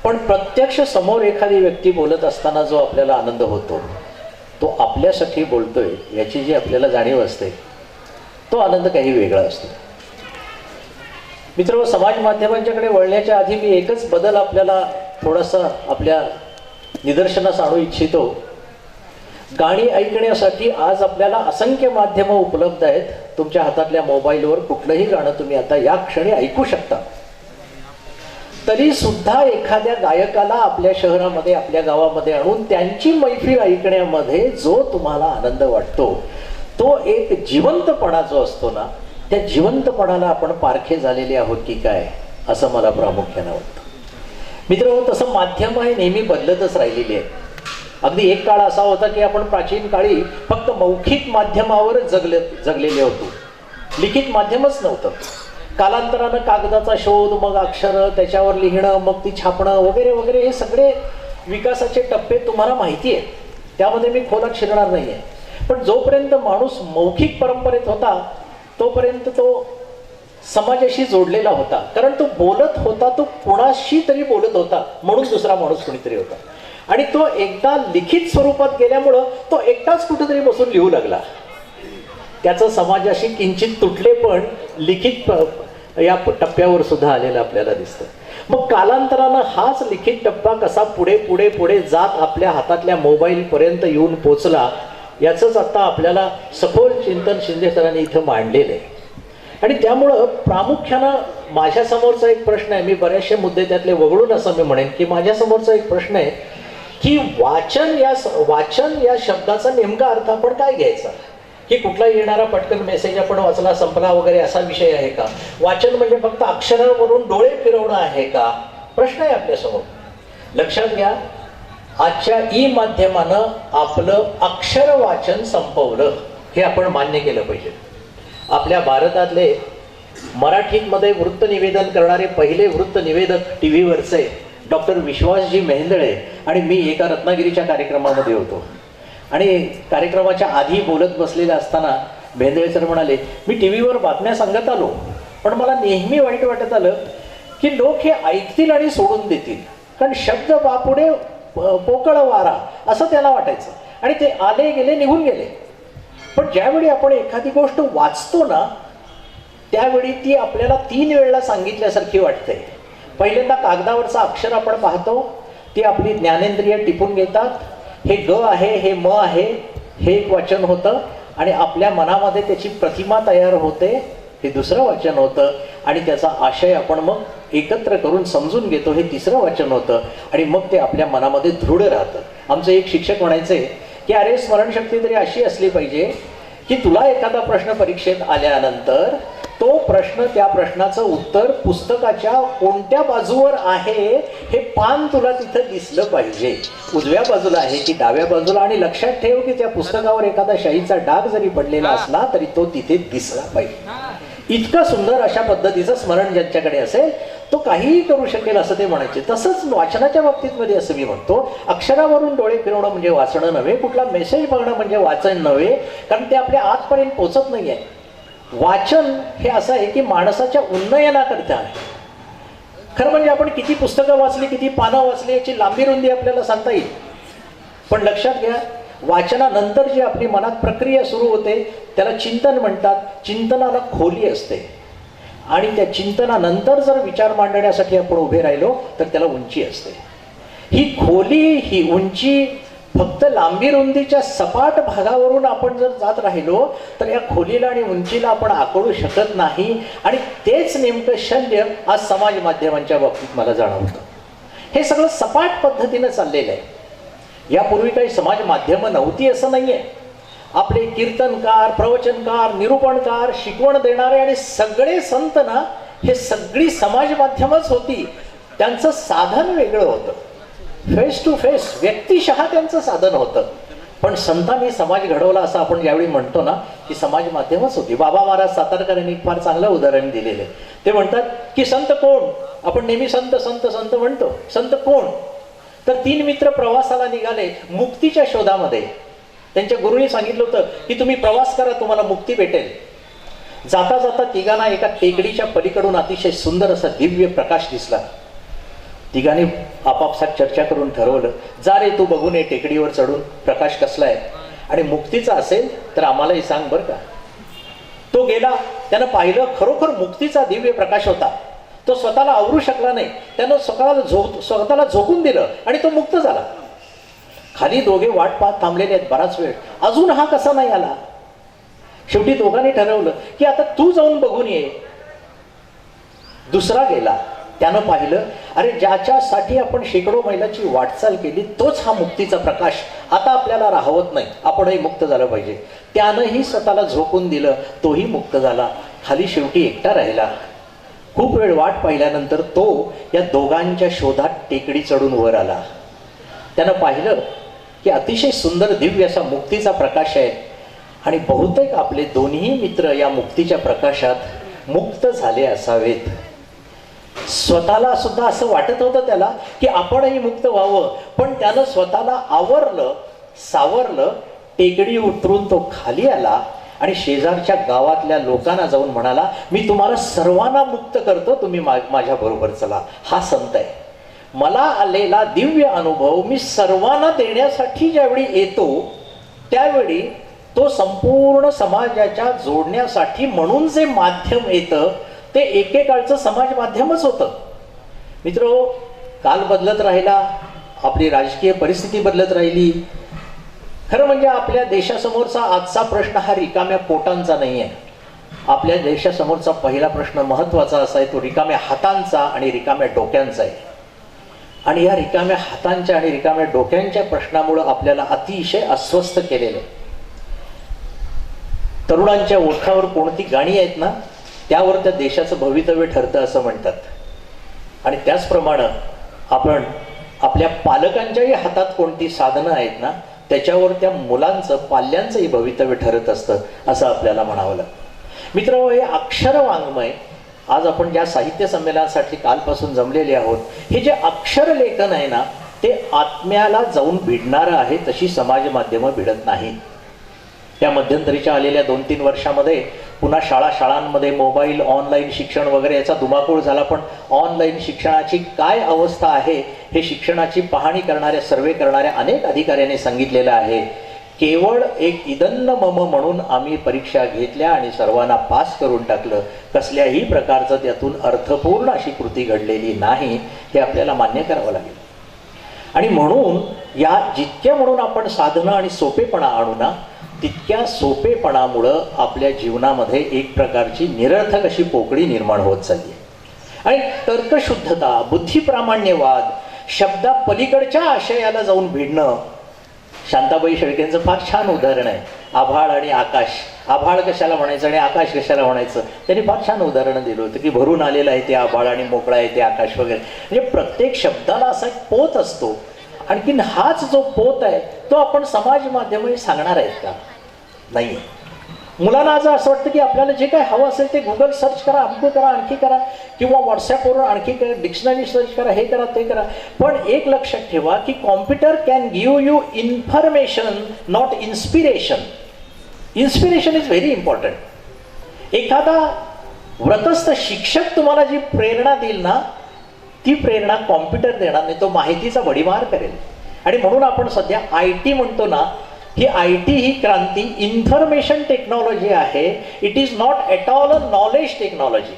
पण प्रत्यक्ष समोर एखादी व्यक्ती बोलत असताना जो आपल्याला आनंद होतो, तो आपल्यासाठी बोलतोय याची जी आपल्याला जाणीव असते, तो आनंद काही वेगळा असतो. मित्र, समाज माध्यमांच्याकडे वळण्याच्या आधी मी एकच बदल आपल्याला थोडासा आपल्या निदर्शनास आणू इच्छितो. गाणी ऐकण्यासाठी आज आपल्याला असंख्य माध्यमं उपलब्ध आहेत. तुमच्या हातातल्या मोबाईलवर कुठलंही गाणं तुम्ही आता या क्षणी ऐकू शकता. तरी सुद्धा एखाद्या गायकाला आपल्या शहरामध्ये, आपल्या गावामध्ये आणून त्यांची मैफिल ऐकण्यामध्ये जो तुम्हाला आनंद वाटतो, तो एक जिवंतपणा जो असतो ना, त्या जिवंतपणाला आपण पारखे झालेले आहोत की काय, असं मला प्रामुख्यानं वाटतं. मित्र, तसं माध्यम हे नेहमी बदलतच राहिलेली आहे. अगदी एक काळ असा होता की आपण प्राचीन काळी फक्त मौखिक माध्यमावरच जगलेले होतो. लिखित माध्यमच नव्हतं. कालांतरानं कागदाचा शोध, मग अक्षरं, त्याच्यावर लिहिणं, मग ती छापणं वगैरे वगैरे, हे सगळे विकासाचे टप्पे तुम्हाला माहिती आहे. त्यामध्ये मी खोलात शिरणार नाही आहे. पण जोपर्यंत माणूस मौखिक परंपरेत होता तोपर्यंत तो समाजाशी जोडलेला होता. कारण तो बोलत होता, तो कुणाशी तरी बोलत होता, म्हणून दुसरा माणूस कुणीतरी होता. आणि तो एकदा लिखित स्वरूपात गेल्यामुळं तो एकटाच कुठेतरी बसून लिहू लागला. त्याचं समाजाशी किंचित तुटले पण लिखित या टप्प्यावर सुद्धा आलेलं आपल्याला दिसतं. मग कालांतरानं हाच लिखित टप्पा कसा पुढे पुढे पुढे जात आपल्या हातातल्या मोबाईलपर्यंत येऊन पोचला, याचंच आता आपल्याला सखोल चिंतन शिंदे सरांनी इथं मांडलेलं आहे. आणि त्यामुळं प्रामुख्यानं माझ्यासमोरचा एक प्रश्न आहे, मी बरेचसे मुद्दे त्यातले वगळून असं मी म्हणेन की माझ्यासमोरचा एक प्रश्न आहे की वाचन या शब्दाचा नेमका अर्थ आपण काय घ्यायचा. की कुठला येणारा पटकन मेसेज आपण वाचला, संपला वगैरे असा विषय आहे का? वाचन म्हणजे फक्त अक्षरावरून डोळे फिरवणं आहे का? प्रश्न आहे आपल्यासमोर. लक्षात घ्या, आजच्या ई माध्यमानं आपलं अक्षर वाचन संपवलं, हे आपण मान्य केलं पाहिजे. आपल्या भारतातले मराठीमध्ये वृत्त निवेदन करणारे पहिले वृत्त निवेदक टी व्हीवरचे डॉक्टर विश्वासजी मेहेंदळे आणि मी एका रत्नागिरीच्या कार्यक्रमामध्ये होतो. आणि कार्यक्रमाच्या आधी बोलत बसलेले असताना मेहेंदळे सर म्हणाले, मी टी व्हीवर बातम्या सांगत आलो, पण मला नेहमी वाईट वाटत आलं की लोक हे ऐकतील आणि सोडून देतील. कारण शब्द बापुडे पोकळ वारा असं त्याला वाटायचं आणि ते आले गेले निघून गेले. पण ज्यावेळी आपण एखादी गोष्ट वाचतो ना, त्यावेळी ती आपल्याला 3 वेळेला सांगितल्यासारखी वाटते. पहिल्यांदा कागदावरचं अक्षर आपण पाहतो, ती आपली ज्ञानेंद्रिय टिपून घेतात. हे ग आहे, हे म आहे, हे एक वाचन होतं आणि आपल्या मनामध्ये त्याची प्रतिमा तयार होते, हे दुसरं वाचन होतं आणि त्याचा आशय आपण मग एकत्र करून समजून घेतो, हे तिसरं वाचन होतं आणि मग ते आपल्या मनामध्ये दृढ राहतं. आमचे एक शिक्षक म्हणायचे की अरे, स्मरणशक्ती तरी अशी असली पाहिजे की तुला एखादा प्रश्न परीक्षेत आल्यानंतर तो प्रश्न, त्या प्रश्नाचं उत्तर पुस्तकाच्या कोणत्या बाजूवर आहे हे पान तुला तिथं दिसलं पाहिजे. उजव्या बाजूला आहे की डाव्या बाजूला, आणि लक्षात ठेव की त्या पुस्तकावर एखादा शाईचा डाग जरी पडलेला असला तरी तो तिथे दिसला पाहिजे. इतकं सुंदर अशा पद्धतीचं स्मरण ज्यांच्याकडे असेल तो काहीही करू शकेल असं ते म्हणायचे. तसंच वाचनाच्या बाबतीत मध्ये असं मी म्हणतो, अक्षरावरून डोळे फिरवणं म्हणजे वाचणं नव्हे, कुठला मेसेज बघणं म्हणजे वाचन नव्हे, कारण ते आपल्या आतपर्यंत पोचत नाही आहे. वाचन हे असं आहे की माणसाच्या उन्नयनाकरता आहे. खरं म्हणजे आपण किती पुस्तकं वाचली, किती पानं वाचली याची लांबी रुंदी आपल्याला सांगता येईल, पण लक्षात घ्या, वाचनानंतर जी आपली मनात प्रक्रिया सुरू होते त्याला चिंतन म्हणतात. चिंतनाला खोली असते आणि त्या चिंतनानंतर जर विचार मांडण्यासाठी आपण उभे राहिलो तर त्याला उंची असते. ही खोली, ही उंची फक्त लांबी रुंदीच्या सपाट भागावरून आपण जर जात राहिलो तर या खोलीला आणि उंचीला आपण आकळू शकत नाही. आणि तेच नेमकं शल्य आज समाज माध्यमांच्या बाबतीत मला जाणवतं. हे सगळं सपाट पद्धतीनं चाललेलं आहे. यापूर्वी काही समाज माध्यमं नव्हती असं नाहीये. आपले कीर्तनकार, प्रवचनकार, निरूपणकार, शिकवण देणारे आणि सगळे संत ना, हे सगळी समाज माध्यमच होती. त्यांचं साधन वेगळं होतं. फेस टू फेस, व्यक्तिशः त्यांचं साधन होतं. पण संतांनी समाज घडवला असं आपण ज्यावेळी म्हणतो ना, की समाज माध्यमच होती. बाबा महाराज सातारकर यांनी एक फार चांगलं उदाहरण दिलेलं आहे. ते म्हणतात की संत कोण? आपण नेहमी संत संत संत म्हणतो. संत कोण? तर 3 मित्र प्रवासाला निघाले मुक्तीच्या शोधामध्ये. त्यांच्या गुरुनी सांगितलं होतं की तुम्ही प्रवास करा, तुम्हाला मुक्ती भेटेल. जाता जाता तिघांना एका टेकडीच्या पलीकडून अतिशय सुंदर असा दिव्य प्रकाश दिसला. तिघांनी आपापसात चर्चा करून ठरवलं, जा रे तू बघून ये टेकडीवर चढून प्रकाश कसला आहे, आणि मुक्तीचा असेल तर आम्हालाही सांग बरं का. तो गेला, त्यानं पाहिलं खरोखर मुक्तीचा दिव्य प्रकाश होता. तो स्वतःला आवरू शकला नाही. त्यानं स्वतःला झोकून दिलं आणि तो मुक्त झाला. खाली दोघे वाट पाहत थांबलेले आहेत बराच वेळ, अजून हा कसा नाही आला. शेवटी दोघांनी ठरवलं की आता तू जाऊन बघून ये. दुसरा गेला, त्यानं पाहिलं अरे ज्याच्यासाठी आपण शेकडो मैलाची वाटचाल केली तोच हा मुक्तीचा प्रकाश आता आपल्याला राहवत नाही, आपणही मुक्त झालं पाहिजे. त्यानंही स्वतःला झोकून दिलं, तोही मुक्त झाला. खाली शेवटी एकटा राहिला. खूप वेळ वाट पाहिल्यानंतर तो या दोघांच्या शोधात टेकडी चढून वर आला. त्यानं पाहिलं की अतिशय सुंदर दिव्य असा मुक्तीचा प्रकाश आहे आणि बहुतेक आपले दोन्ही मित्र या मुक्तीच्या प्रकाशात मुक्त झाले असावेत. स्वतःला सुद्धा असं वाटत होतं त्याला की आपणही मुक्त व्हावं, पण त्यानं स्वतःला आवरलं, सावरलं. टेकडी उतरून तो खाली आला आणि शेजारच्या गावातल्या लोकांना जाऊन म्हणाला, मी तुम्हाला सर्वांना मुक्त करतो, तुम्ही माझ्या बरोबर चला. हा संत आहे. मला आलेला दिव्य अनुभव मी सर्वांना देण्यासाठी ज्यावेळी येतो त्यावेळी तो संपूर्ण समाजाच्या जोडण्यासाठी म्हणून जे माध्यम येतं ते एकेकाळचं समाज माध्यमच होतं. मित्रो, काल बदलत राहिला, आपली राजकीय परिस्थिती बदलत राहिली. खरं म्हणजे आपल्या देशासमोरचा आजचा प्रश्न हा रिकाम्या पोटांचा नाही आहे. आपल्या देशासमोरचा पहिला प्रश्न महत्त्वाचा असा आहे, तो रिकाम्या हातांचा आणि रिकाम्या डोक्यांचा आहे. आणि या रिकाम्या हातांच्या आणि रिकाम्या डोक्यांच्या प्रश्नामुळे आपल्याला अतिशय अस्वस्थ केलेलं आहे. तरुणांच्या ओठावर कोणती गाणी आहेत ना, त्यावर त्या देशाचं भवितव्य ठरतं असं म्हणतात. आणि त्याचप्रमाणे आपण आपल्या पालकांच्याही हातात कोणती साधनं आहेत ना, त्याच्यावर त्या मुलांचं, पाल्यांचंही भवितव्य ठरत असतं असं आपल्याला म्हणावं लागतं. मित्रांनो, हे अक्षर वाङ्मय आज आपण ज्या साहित्य संमेलनासाठी कालपासून जमलेले आहोत, हे जे अक्षर लेखन आहे ना, ते आत्म्याला जाऊन भिडणारं आहे, तशी समाज माध्यमं भिडत नाहीत. त्या मध्यंतरीच्या आलेल्या 2-3 वर्षामध्ये पुन्हा शाळांमध्ये मोबाईल, ऑनलाईन शिक्षण वगैरे याचा धुमाकूळ झाला. पण ऑनलाईन शिक्षणाची काय अवस्था आहे हे शिक्षणाची पाहणी करणाऱ्या, सर्वे करणाऱ्या अनेक अधिकाऱ्यांनी सांगितलेलं आहे. केवळ एक इदन्न मम म्हणून आम्ही परीक्षा घेतल्या आणि सर्वांना पास करून टाकलं. कसल्याही प्रकारचं त्यातून अर्थपूर्ण अशी कृती घडलेली नाही, हे आपल्याला मान्य करावं लागेल. आणि म्हणून या जितक्या म्हणून आपण साधनं आणि सोपेपणा आणू ना, तितक्या सोपेपणामुळं आपल्या जीवनामध्ये एक प्रकारची निरर्थक अशी पोकळी निर्माण होत चालली आहे. आणि तर्कशुद्धता, बुद्धिप्रामाण्यवाद, शब्दा पलीकडच्या आशयाला जाऊन भिडणं, शांताबाई शेळकेंचं फार छान उदाहरण आहे. आभाळ आणि आकाश. आभाळ कशाला म्हणायचं आणि आकाश कशाला म्हणायचं, त्यांनी फार छान उदाहरण दिलं होतं की भरून आलेलं आहे ते आभाळ आणि मोकळा आहे ते आकाश वगैरे. म्हणजे प्रत्येक शब्दाला असा एक पोत असतो. आणखीन हाच जो पोत आहे तो आपण समाज माध्यमही सांगणार आहेत का? नाही. मुलांना आज असं वाटतं की आपल्याला जे काय हवं असेल ते गुगल सर्च करा, अमकं करा, आणखी करा, किंवा व्हॉट्सॲपवरून आणखी करा, डिक्शनरी सर्च करा, हे करा ते करा. पण एक लक्षात ठेवा की computer can give you information, not inspiration. Inspiration is very important. एखादा व्रतस्थ शिक्षक तुम्हाला जी प्रेरणा देईल ना, ती प्रेरणा कॉम्प्युटर देणार नाही, तो माहितीचा भडीमार करेल. आणि म्हणून आपण सध्या IT म्हणतो ना, ही IT ही क्रांती इन्फॉर्मेशन टेक्नॉलॉजी आहे. It is not at all a knowledge technology.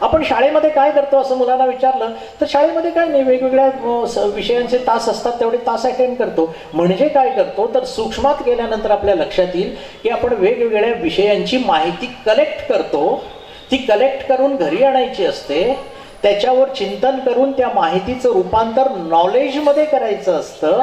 आपण शाळेमध्ये काय करतो असं मुलांना विचारलं तर शाळेमध्ये काय नाही, वेगवेगळ्या विषयांचे तास असतात, तेवढे तास अटेंड करतो. म्हणजे काय करतो तर सूक्ष्मात गेल्यानंतर आपल्या लक्षात येईल की आपण वेगवेगळ्या विषयांची माहिती कलेक्ट करतो. ती कलेक्ट करून घरी आणायची असते, त्याच्यावर चिंतन करून त्या माहितीचं रूपांतर नॉलेजमध्ये करायचं असतं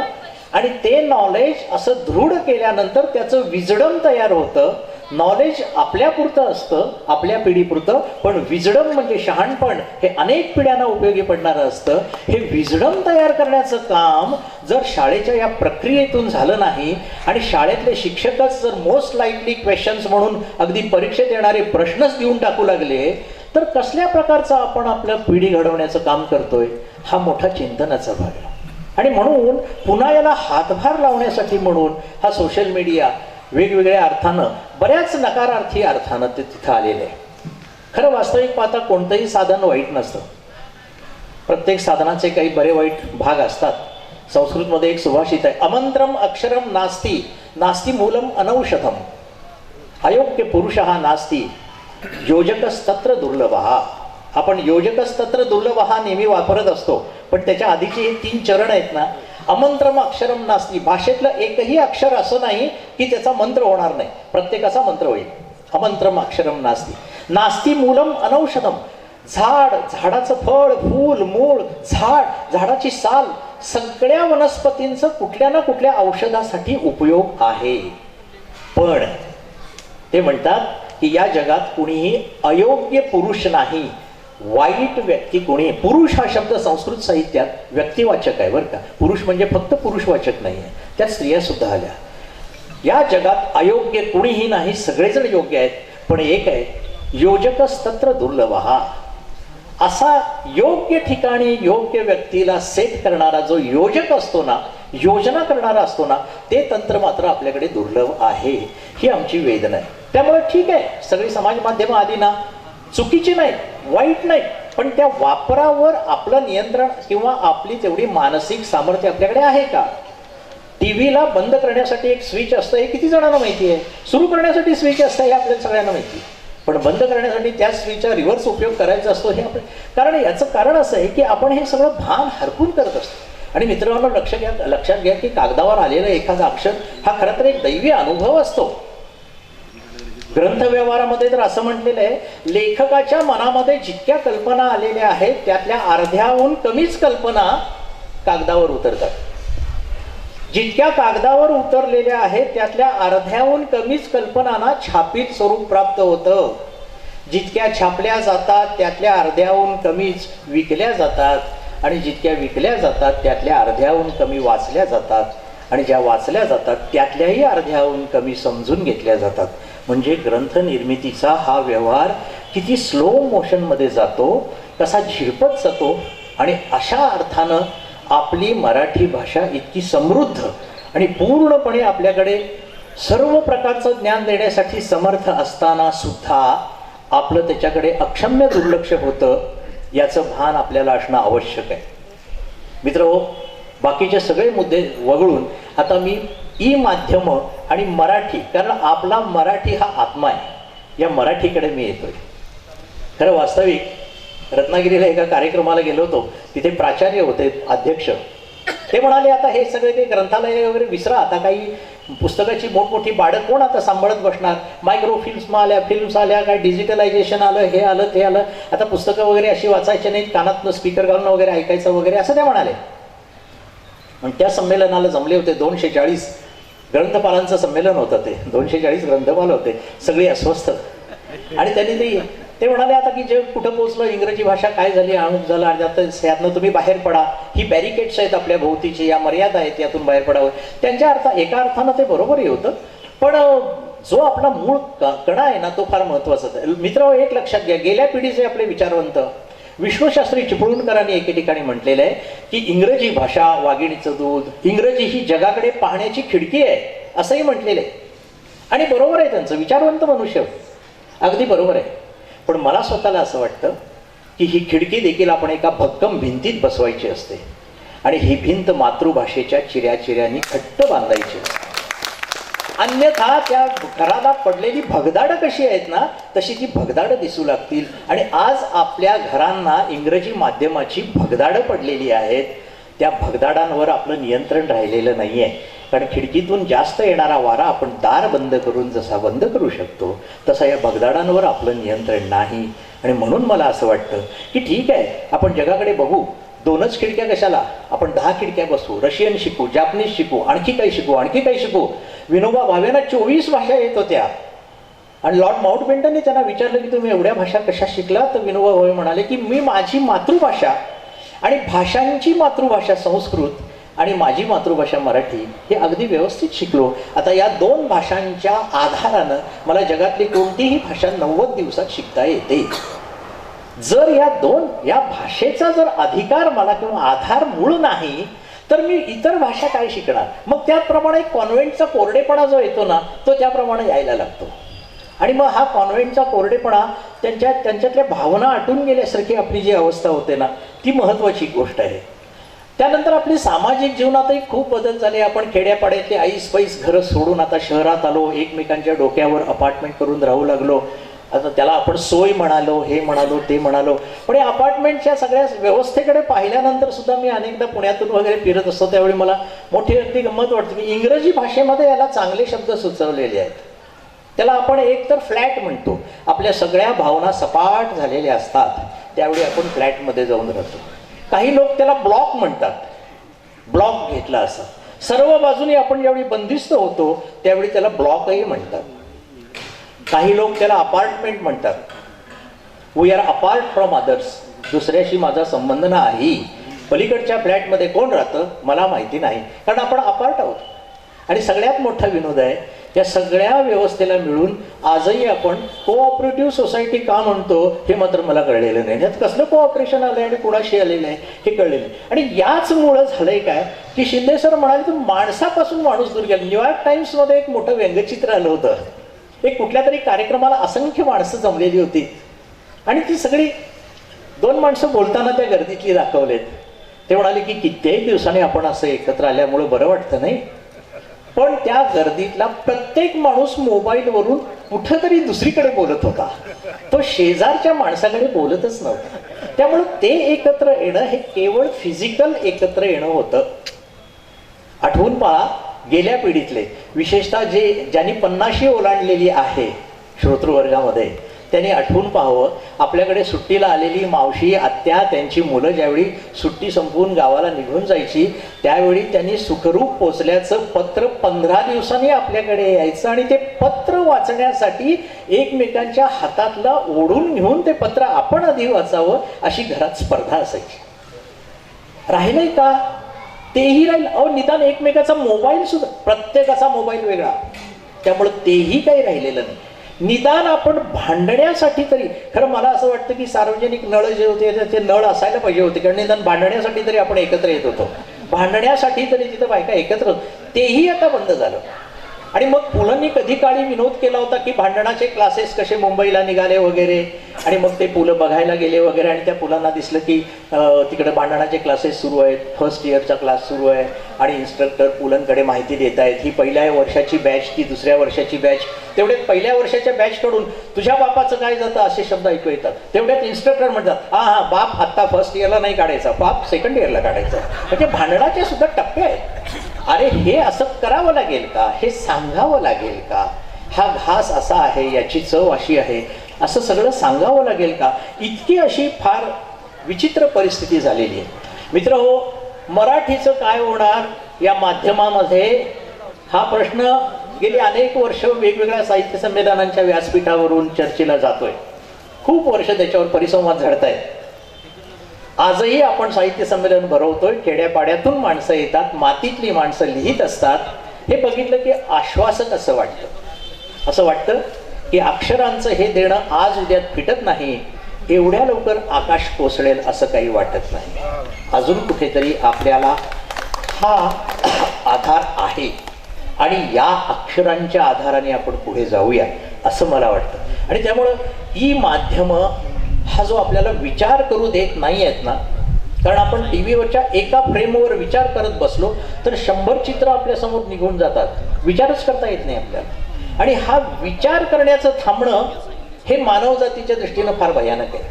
आणि ते नॉलेज असं दृढ केल्यानंतर त्याचं विजडम तयार होतं. नॉलेज आपल्यापुरतं असतं, आपल्या पिढीपुरतं, पण विजडम म्हणजे शहाणपण हे अनेक पिढ्यांना उपयोगी पडणारं असतं. हे विजडम तयार करण्याचं काम जर शाळेच्या या प्रक्रियेतून झालं नाही आणि शाळेतले शिक्षकच जर मोस्ट लाईकली क्वेश्चन्स म्हणून अगदी परीक्षेत येणारे प्रश्नच देऊन टाकू लागले तर कसल्या प्रकारचं आपण आपल्या पिढी घडवण्याचं काम करतोय, हा मोठा चिंतनाचा भाग आहे. आणि म्हणून पुन्हा याला हातभार लावण्यासाठी म्हणून हा सोशल मीडिया वेगवेगळ्या अर्थानं, बऱ्याच नकारार्थी अर्थानं ते तिथं आलेलं आहे. खरं वास्तविक पाहता कोणतंही साधन वाईट नसतं, प्रत्येक साधनाचे काही बरे वाईट भाग असतात. संस्कृतमध्ये एक सुभाषित आहे, अमंत्रम अक्षरम नास्ती नास्ती मूलम अनौषधम, अयोग्य पुरुषः नास्ती योजकस्तत्र दुर्लभः. आपण योजकस्तत्र दुर्लभः नेहमी वापरत असतो, पण त्याच्या आधीचे हे 3 चरण आहेत ना, अमंत्रम अक्षरम नास्ती, भाषेतलं एकही अक्षर असं नाही की त्याचा मंत्र होणार नाही, प्रत्येकाचा मंत्र होईल. अमंत्रम अक्षरम नास्ती नास्ती मूलम अनौषधम, झाड, झाडाचं फळ, फूल, मूळ, झाड, झाडाची साल, सगळ्या वनस्पतींचं कुठल्या ना कुठल्या औषधासाठी उपयोग आहे. पण ते म्हणतात की या जगात कुणीही अयोग्य पुरुष नाही, वाईट व्यक्ती कोणी. पुरुष हा शब्द संस्कृत साहित्यात व्यक्तिवाचक आहे बरं का, पुरुष म्हणजे फक्त पुरुषवाचक नाही आहे, त्यात स्त्रिया सुद्धा आल्या. या जगात अयोग्य कुणीही नाही, सगळेजण योग्य आहेत, पण एक आहे योजकस्तत्र दुर्लभः. असा योग्य ठिकाणी योग्य व्यक्तीला सेट करणारा जो योजक असतो ना, योजना करणारा असतो ना, ते तंत्र मात्र आपल्याकडे दुर्लभ आहे. ही आमची वेदना आहे. त्यामुळे ठीक आहे, सगळी समाज माध्यमं आली ना, चुकीची नाही, वाईट नाही, पण त्या वापरावर आपलं नियंत्रण किंवा आपली तेवढी मानसिक सामर्थ्य आपल्याकडे आहे का? टीव्हीला बंद करण्यासाठी एक स्विच असतं हे किती जणांना माहिती आहे, सुरू करण्यासाठी स्विच असतं हे आपल्याला सगळ्यांना माहिती, पण बंद करण्यासाठी त्या स्विचचा रिव्हर्स उपयोग करायचा असतो हे आपण. कारण याचं कारण असं आहे की आपण हे सगळं भान हरपून करत असतो. आणि मित्रांनो लक्षात घ्या की कागदावर आलेलं एखादा अक्षर हा खरं तर एक दैवी अनुभव असतो. ग्रंथव्यवहारामध्ये तर असं म्हटलेलं आहे, लेखकाच्या मनामध्ये जितक्या कल्पना आलेल्या आहेत त्यातल्या अर्ध्याहून कमीच कल्पना कागदावर उतरतात. जितक्या कागदावर उतरलेल्या आहेत त्यातल्या अर्ध्याहून कमीच कल्पनांना छापीत स्वरूप प्राप्त होतं. जितक्या छापल्या जातात त्यातल्या अर्ध्याहून कमीच विकल्या जातात, आणि जितक्या विकल्या जातात त्यातल्या अर्ध्याहून कमी वाचल्या जातात, आणि ज्या वाचल्या जातात त्यातल्याही अर्ध्याहून कमी समजून घेतल्या जातात. म्हणजे ग्रंथ निर्मितीचा हा व्यवहार किती स्लो मोशनमध्ये जातो, कसा झिरपत जातो. आणि अशा अर्थानं आपली मराठी भाषा इतकी समृद्ध आणि पूर्णपणे आपल्याकडे सर्व प्रकारचं ज्ञान देण्यासाठी समर्थ असताना सुद्धा आपलं त्याच्याकडे अक्षम्य दुर्लक्ष होतं, याचं भान आपल्याला असणं आवश्यक आहे. मित्रहो, बाकीचे सगळे मुद्दे वगळून आता मी ई माध्यम आणि मराठी, कारण आपला मराठी हा आत्मा आहे, या मराठीकडे मी येतोय. खरं वास्तविक रत्नागिरीला एका कार्यक्रमाला गेलो होतो, तिथे प्राचार्य होते, अध्यक्ष. ते म्हणाले आता हे सगळे ते ग्रंथालय वगैरे विसरा, आता काही पुस्तकाची मोठमोठी बाळं कोण आता सांभाळत बसणार, मायक्रो फिल्म्स आल्या, काय डिजिटलायझेशन आलं, हे आलं ते आलं, आता पुस्तकं वगैरे अशी वाचायची नाहीत, कानातनं स्पीकर घालून वगैरे ऐकायचं वगैरे, असं त्या म्हणाले. आणि त्या संमेलनाला जमले होते 240 ग्रंथपालांचं संमेलन होतं, ते 240 ग्रंथपाल होते, सगळे अस्वस्थ. आणि त्यांनी ते म्हणाले आता की जे कुठं पोहोचलं, इंग्रजी भाषा काय झाली, अणूक झालं, आणि आता यातनं तुम्ही बाहेर पडा, ही बॅरिकेड्स आहेत आपल्या भोवतीची, या मर्यादा आहेत, यातून बाहेर पडावं. त्यांच्या एका अर्थानं ते बरोबरही होतं, पण जो आपला मूळ कणा आहे ना तो फार महत्त्वाचा आहे. मित्र, एक लक्षात घ्या, गेल्या पिढीचे आपले विचारवंत विष्णुशास्त्री चिपळूणकरांनी एके ठिकाणी म्हटलेलं आहे की इंग्रजी भाषा वाघिणीचं दूध, इंग्रजी ही जगाकडे पाहण्याची खिडकी आहे, असंही म्हटलेलं आहे. आणि बरोबर आहे, त्यांचं विचारवंत मनुष्य, अगदी बरोबर आहे. पण मला स्वतःला असं वाटतं की ही खिडकी देखील आपण एका भक्कम भिंतीत बसवायची असते, आणि ही भिंत मातृभाषेच्या चिऱ्याचिऱ्यांनी घट्ट बांधायची असते. अन्यथा त्या घराला पडलेली भगदाडं कशी आहेत ना तशी ती भगदाडं दिसू लागतील. आणि आज आपल्या घरांना इंग्रजी माध्यमाची भगदाडं पडलेली आहेत. त्या भगदाडांवर आपलं नियंत्रण राहिलेलं नाही आहे. कारण खिडकीतून जास्त येणारा वारा आपण दार बंद करून जसा बंद करू शकतो तसा या भगदाडांवर आपलं नियंत्रण नाही. आणि म्हणून मला असं वाटतं की ठीक आहे, आपण जगाकडे बघू. 2च खिडक्या कशाला, आपण 10 खिडक्या बसवू, रशियन शिकू, जापनीज शिकू, आणखी काही शिकू, आणखी काही शिकू. विनोबा भावेंना 24 भाषा येत होत्या. आणि लॉर्ड माउंटबेटनने त्यांना विचारलं की तुम्ही एवढ्या भाषा कशा शिकला. तर विनोबा भावे म्हणाले की मी माझी मातृभाषा आणि भाषांची मातृभाषा संस्कृत आणि माझी मातृभाषा मराठी हे अगदी व्यवस्थित शिकलो. आता या 2 भाषांच्या आधारानं मला जगातली कोणतीही भाषा 90 दिवसात शिकता येते. जर या भाषेचा जर अधिकार मला किंवा आधार मूळ नाही तर मी इतर भाषा काय शिकणार. मग त्याप्रमाणे कॉन्व्हेंटचा कोरडेपणा जो येतो ना तो त्याप्रमाणे यायला लागतो. आणि मग हा कॉन्व्हेंटचा कोरडेपणा त्यांच्यातल्या भावना आटून गेल्यासारखी आपली जी अवस्था होते ना ती महत्त्वाची गोष्ट आहे. त्यानंतर आपली सामाजिक जीवनातही खूप बदल झाले. आपण खेड्यापाड्यातली ऐस पैस घरं सोडून आता शहरात आलो. एकमेकांच्या डोक्यावर अपार्टमेंट करून राहू लागलो. आता त्याला आपण सोय म्हणालो, हे म्हणालो, ते म्हणालो. पण या अपार्टमेंटच्या सगळ्या व्यवस्थेकडे पाहिल्यानंतर सुद्धा मी अनेकदा पुण्यातून वगैरे फिरत असतो त्यावेळी मला मोठी अगदी गंमत वाटते की इंग्रजी भाषेमध्ये याला चांगले शब्द सुचवलेले आहेत. त्याला आपण एकतर फ्लॅट म्हणतो. आपल्या सगळ्या भावना सपाट झालेल्या असतात त्यावेळी आपण फ्लॅटमध्ये जाऊन राहतो. काही लोक त्याला ब्लॉक म्हणतात. ब्लॉक घेतला असं सर्व बाजूने आपण ज्यावेळी बंदिस्त होतो त्यावेळी त्याला ब्लॉकही म्हणतात. काही लोक त्याला अपार्टमेंट म्हणतात. We are apart from others. दुसऱ्याशी माझा संबंध नाही. पलीकडच्या फ्लॅटमध्ये कोण राहतं मला माहिती नाही कारण आपण अपार्ट आहोत. आणि सगळ्यात मोठा विनोद आहे या सगळ्या व्यवस्थेला मिळून आजही आपण कोऑपरेटिव्ह सोसायटी का म्हणतो हे मात्र मला कळलेलं नाही. यात कसलं कोऑपरेशन आलंय आणि कुणाशी आलेलं आहे हे कळलेलं नाही. आणि याचमुळं झालंय काय की शिंदे सर म्हणाले तर माणसापासून माणूस दूर गेला. न्यूयॉर्क टाइम्समध्ये एक मोठं व्यंगचित्र आलं होतं. एक कुठल्या तरी कार्यक्रमाला असंख्य माणसं जमलेली होती आणि ती सगळी 2 माणसं बोलताना त्या गर्दीतली दाखवलेत. ते म्हणाले की कित्येक दिवसांनी आपण असं एकत्र आल्यामुळं बरं वाटतं नाही. पण त्या गर्दीतला प्रत्येक माणूस मोबाईलवरून कुठंतरी दुसरीकडे बोलत होता. तो शेजारच्या माणसाकडे बोलतच नव्हता. त्यामुळं ते एकत्र येणं हे केवळ फिजिकल एकत्र येणं होतं. आठवून पहा गेल्या पिढीतले विशेषतः ज्यांनी 50शी ओलांडलेली आहे श्रोतृवर्गामध्ये त्यांनी आठवून पाहावं. आपल्याकडे सुट्टीला आलेली मावशी आत्या त्यांची मुलं ज्यावेळी सुट्टी संपवून गावाला निघून जायची त्यावेळी त्यांनी सुखरूप पोचल्याचं पत्र 15 दिवसांनी आपल्याकडे यायचं आणि ते पत्र वाचण्यासाठी एकमेकांच्या हातातला ओढून घेऊन ते पत्र आपण आधी वाचावं अशी घरात स्पर्धा असायची. राहिलंय का तेही राहील. निदान एकमेकाचा मोबाईल सुद्धा प्रत्येकाचा मोबाईल वेगळा त्यामुळे तेही काही राहिलेलं नाही. निदान आपण भांडण्यासाठी तरी खरं मला असं वाटतं की सार्वजनिक नळ जे होते ते नळ असायला पाहिजे होते कारण निदान भांडण्यासाठी तरी आपण एकत्र येत होतो. भांडण्यासाठी तरी तिथं बायका एकत्र तेही आता बंद झालं. आणि मग पुलंनी कधी काळी विनोद केला होता की भांडणाचे क्लासेस कसे मुंबईला निघाले वगैरे आणि मग ते पुलं बघायला गेले वगैरे आणि त्या पुलांना दिसलं की तिकडे भांडणाचे क्लासेस सुरू आहेत. फर्स्ट इयरचा क्लास सुरू आहे आणि इन्स्ट्रक्टर पुलांकडे माहिती देत आहेत. ही पहिल्या वर्षाची बॅच ती दुसऱ्या वर्षाची बॅच. तेवढ्यात पहिल्या वर्षाच्या बॅचकडून तुझ्या बापाचं काय जातं असे शब्द ऐकू येतात. तेवढ्यात इन्स्ट्रक्टर म्हणतात हा बाप आत्ता फर्स्ट इयरला नाही काढायचा बाप सेकंड इयरला काढायचा. म्हणजे भांडणाचे सुद्धा टप्पे आहेत. अरे हे असं करावं लागेल का हे सांगावं लागेल का हा घास असा आहे याची चव अशी आहे असं सगळं सांगावं लागेल का इतकी अशी फार विचित्र परिस्थिती झालेली आहे. मित्रहो मराठीचं काय होणार या माध्यमामध्ये हा प्रश्न गेली अनेक वर्ष वेगवेगळ्या साहित्य संमेलनांच्या व्यासपीठावरून चर्चेला जातोय. खूप वर्ष त्याच्यावर परिसंवाद झडतायत. आजही आपण साहित्य संमेलन भरवतोय. खेड्यापाड्यातून माणसं येतात. मातीतली माणसं लिहित असतात. हे बघितलं की आश्वासक असं वाटतं. असं वाटतं की अक्षरांचं हे देणं आज उद्यात फिटत नाही. एवढ्या लवकर आकाश कोसळेल असं काही वाटत नाही. अजून कुठेतरी आपल्याला हा आधार आहे आणि या अक्षरांच्या आधाराने आपण पुढे जाऊया असं मला वाटतं. आणि त्यामुळं ही माध्यमं हा जो आपल्याला विचार करू देत नाही आहेत ना कारण आपण टी व्हीवरच्या एका फ्रेमवर विचार करत बसलो तर 100 चित्र आपल्यासमोर निघून जातात, विचारच करता येत नाही आपल्याला. आणि हा विचार करण्याचं थांबणं हे मानवजातीच्या दृष्टीनं फार भयानक आहे.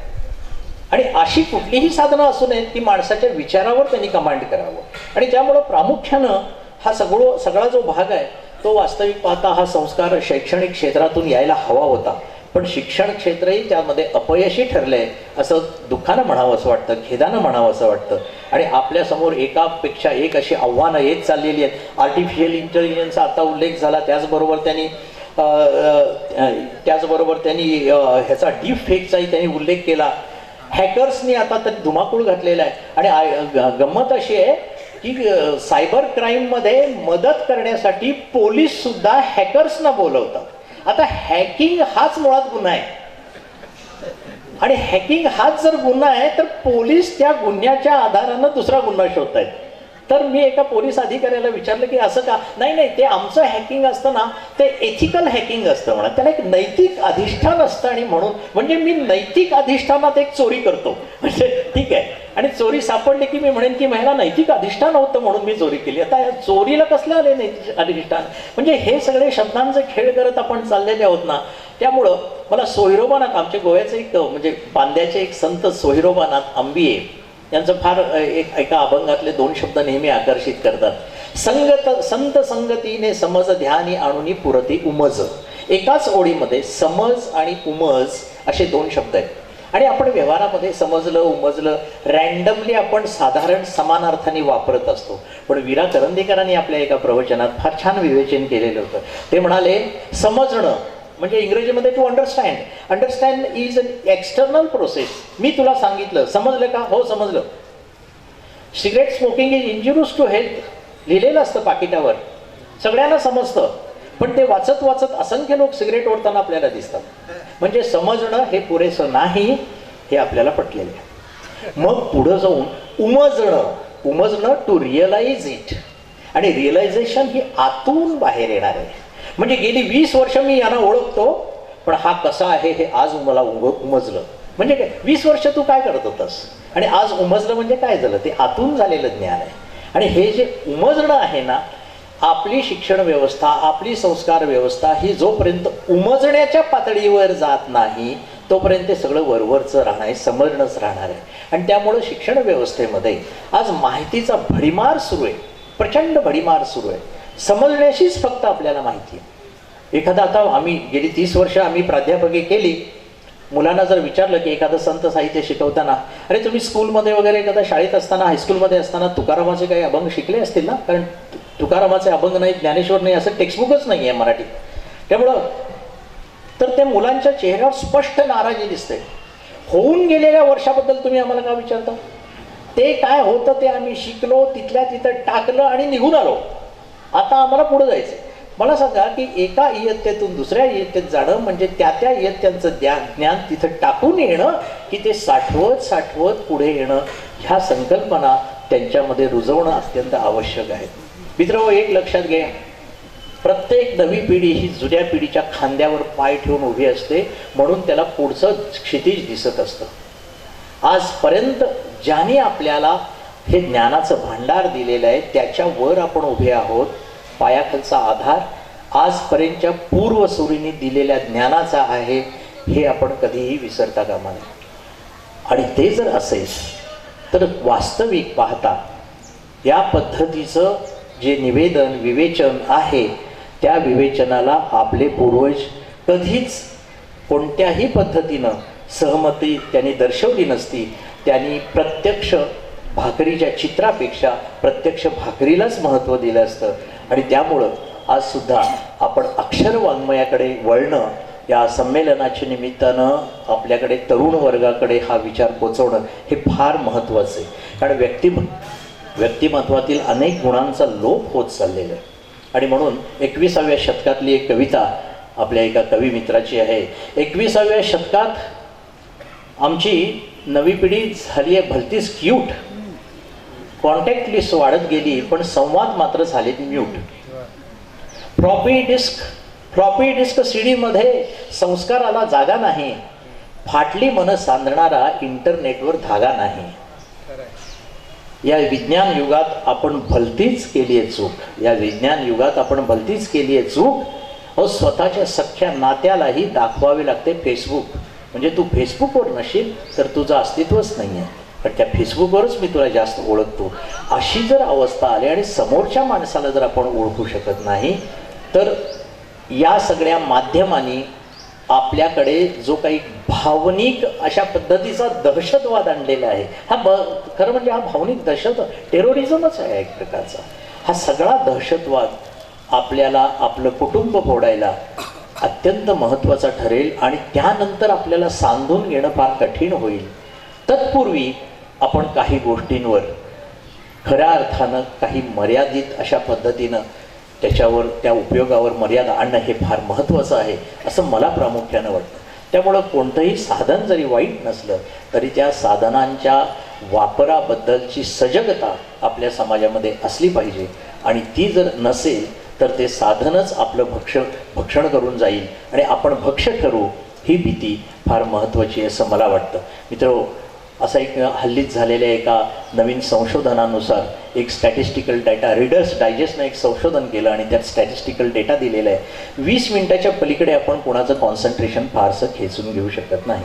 आणि अशी कुठलीही साधनं असू नयेत की माणसाच्या विचारावर त्यांनी कमांड करावं. आणि त्यामुळं प्रामुख्यानं हा सगळा जो भाग आहे तो वास्तविक पाहता हा संस्कार शैक्षणिक क्षेत्रातून यायला हवा होता, पण शिक्षण क्षेत्रही त्यामध्ये अपयशी ठरलंय असं दुःखानं म्हणावं असं वाटतं, खेदानं म्हणावं असं वाटतं. आणि आपल्यासमोर एकापेक्षा एक अशी आव्हानं येत चाललेली आहेत. आर्टिफिशियल इंटेलिजन्सचा आता उल्लेख झाला, त्याचबरोबर त्यांनी ह्याचा डीप फेकचाही त्यांनी उल्लेख केला. हॅकर्सनी आता तर धुमाकूळ घातलेला आहे. आणि गंमत अशी आहे की सायबर क्राईममध्ये मदत करण्यासाठी पोलीस सुद्धा हॅकर्सना बोलवतात. आता हॅकिंग हाच मुळात गुन्हा आहे, आणि हॅकिंग हाच जर गुन्हा आहे तर पोलीस त्या गुन्ह्याच्या आधारानं दुसरा गुन्हा शोधतायत. तर मी एका पोलीस अधिकाऱ्याला विचारलं की असं का? नाही, ते आमचं हॅकिंग असतं ना ते एथिकल हॅकिंग असतं म्हणा, त्याला एक नैतिक अधिष्ठान असतं. आणि म्हणून म्हणजे मी नैतिक अधिष्ठानात एक चोरी करतो म्हणजे ठीक आहे, आणि चोरी सापडली की मी म्हणेन की मला नैतिक अधिष्ठान होतं म्हणून मी चोरी केली. आता या चोरीला कसलं आले नैतिक अधिष्ठान? म्हणजे हे सगळे शब्दांचे खेळ करत आपण चाललेले आहोत ना. त्यामुळं मला सोहिरोबानाथ, आमच्या गोव्याचे एक म्हणजे बांद्याचे एक संत सोहिरोबानाथ आंबिये यांचं फार एका अभंगातले 2 शब्द नेहमी आकर्षित करतात. संत संगतीने समज ध्यानी आणूनी पुरती उमज. एकाच ओळीमध्ये समज आणि उमज असे 2 शब्द आहेत. आणि आपण व्यवहारामध्ये समजलं उमजलं रॅन्डमली आपण साधारण समानार्थाने वापरत असतो. पण वीरा करंदीकरांनी आपल्या एका प्रवचनात फार छान विवेचन केलेलं होतं. ते म्हणाले समजणं म्हणजे इंग्रजीमध्ये to understand is an external process. मी तुला सांगितलं, समजलं का? हो समजलं. Cigarette smoking is injurious to health लिहिलेलं असतं पाकिटावर, सगळ्यांना समजतं. पण ते वाचत वाचत असंख्य लोक सिगरेट ओढताना आपल्याला दिसतात. म्हणजे समजणं हे पुरेसं नाही हे आपल्याला पटलेलं आहे. मग पुढं जाऊन उमजणं टू रिअलाइज इट. आणि रिअलायझेशन ही आतून बाहेर येणार आहे. म्हणजे गेली 20 वर्ष मी यांना ओळखतो, पण हा कसा आहे हे आज मला उमजलं. म्हणजे काय 20 वर्ष तू काय करत होतास आणि आज उमजलं म्हणजे काय झालं? ते आतून झालेलं ज्ञान आहे. आणि हे जे उमजणं आहे ना, आपली शिक्षण व्यवस्था आपली संस्कार व्यवस्था ही जोपर्यंत उमजण्याच्या पातळीवर जात नाही तोपर्यंत सगळं वरवरचं राहणार आहे, समजणंच राहणार आहे. आणि त्यामुळं शिक्षण व्यवस्थेमध्ये आज माहितीचा भडीमार सुरू आहे, प्रचंड भडीमार सुरू आहे. समजण्याशीच फक्त आपल्याला माहिती आहे. एखादा आता आम्ही गेली 30 वर्ष आम्ही प्राध्यापकी केली. मुलांना जर विचारलं की एखादं संत साहित्य शिकवताना, अरे तुम्ही स्कूलमध्ये वगैरे एखाद्या शाळेत असताना हायस्कूलमध्ये असताना तुकारामाचे काही अभंग शिकले असतील ना? कारण तुकारामाचे अभंग नाही, ज्ञानेश्वर नाही, असं टेक्स्टबुकच नाही आहे मराठीत. त्यामुळं तर त्या मुलांच्या चेहऱ्यावर स्पष्ट नाराजी दिसते. होऊन गेलेल्या वर्षाबद्दल तुम्ही आम्हाला का विचारता? ते काय होतं ते आम्ही शिकलो, तिथल्या तिथं टाकलं आणि निघून आलो. आता आम्हाला पुढे जायचं. मला सांगा की एका इयत्तेतून दुसऱ्या इयत्तेत जाणं म्हणजे त्या इयत्त्यांचं ज्ञान तिथं टाकून येणं की ते साठवत पुढे येणं, ह्या संकल्पना त्यांच्यामध्ये रुजवणं अत्यंत आवश्यक आहे. मित्रहो, एक लक्षात घ्या, प्रत्येक नवी पिढी ही जुन्या पिढीच्या खांद्यावर पाय ठेवून उभी असते, म्हणून त्याला पुढचं क्षितिज दिसत असतं. आजपर्यंत ज्याने आपल्याला हे ज्ञानाचं भांडार दिलेलं आहे त्याच्यावर आपण उभे आहोत. पायाखालचा आधार आजपर्यंतच्या पूर्वसुरींनी दिलेल्या ज्ञानाचा आहे, हे आपण कधीही विसरता कामा नये. आणि ते जर असेल तर वास्तविक पाहता या पद्धतीचं जे निवेदन विवेचन आहे त्या विवेचनाला आपले पूर्वज कधीच कोणत्याही पद्धतीनं सहमती त्यांनी दर्शवली नसती. त्यांनी प्रत्यक्ष भाकरीच्या चित्रापेक्षा प्रत्यक्ष भाकरीलाच महत्त्व दिलं असतं. आणि त्यामुळं आज सुद्धा आपण अक्षरवाङ्मयाकडे वळणं, या संमेलनाच्या निमित्तानं आपल्याकडे तरुण वर्गाकडे हा विचार पोचवणं हे फार महत्त्वाचं आहे. कारण व्यक्तिमत्वातील अनेक गुणांचा लोप होत चाललेला आहे. आणि म्हणून 21व्या शतकातली एक कविता आपल्या एका कवी मित्राची आहे. 21व्या शतकात आमची नवी पिढी झाली आहे भलतीच क्यूट. कॉन्टॅक्ट लिस्ट वाढत गेली पण संवाद मात्र झाले म्यूट. फ्लॉपी डिस्क सीडीमध्ये संस्काराला जागा नाही, फाटली मन सांधणारा इंटरनेटवर धागा नाही. या विज्ञान युगात आपण भलतीच केली आहे चूक, या विज्ञान युगात आपण भलतीच केली आहे चूक. अहो, स्वतःच्या सख्या नात्यालाही दाखवावे लागते फेसबुक. म्हणजे तू फेसबुकवर नशील तर तुझं अस्तित्वच नाही आहे, पण त्या फेसबुकवरच मी तुला जास्त ओळखतो. अशी जर अवस्था आली आणि समोरच्या माणसाला जर आपण ओळखू शकत नाही, तर या सगळ्या माध्यमांनी आपल्याकडे जो काही भावनिक अशा पद्धतीचा दहशतवाद आणलेला आहे, खरं म्हणजे हा भावनिक दहशत टेरोरिझमच आहे एक प्रकारचा. हा सगळा दहशतवाद आपल्याला आपलं कुटुंब फोडायला अत्यंत महत्त्वाचा ठरेल आणि त्यानंतर आपल्याला सांधून घेणं फार कठीण होईल. तत्पूर्वी आपण काही गोष्टींवर खऱ्या अर्थानं काही मर्यादित अशा पद्धतीनं त्याच्यावर त्या उपयोगावर मर्यादा आणणं हे फार महत्त्वाचं आहे असं मला प्रामुख्यानं वाटतं. त्यामुळं कोणतंही साधन जरी वाईट नसलं तरी त्या साधनांच्या वापराबद्दलची सजगता आपल्या समाजामध्ये असली पाहिजे. आणि ती जर नसेल तर ते साधनच आपलं भक्षण करून जाईल आणि आपण भक्ष ठरू, ही भीती फार महत्त्वाची आहे असं मला वाटतं. मित्र, असं एक हल्लीच झालेल्या एका नवीन संशोधनानुसार एक स्टॅटिस्टिकल डेटा, रीडर्स डायजेस्टनं एक संशोधन केलं आणि त्यात स्टॅटिस्टिकल डेटा दिलेला आहे. 20 मिनिटाच्या पलीकडे आपण कोणाचं कॉन्सन्ट्रेशन फारसं खेचून घेऊ शकत नाही.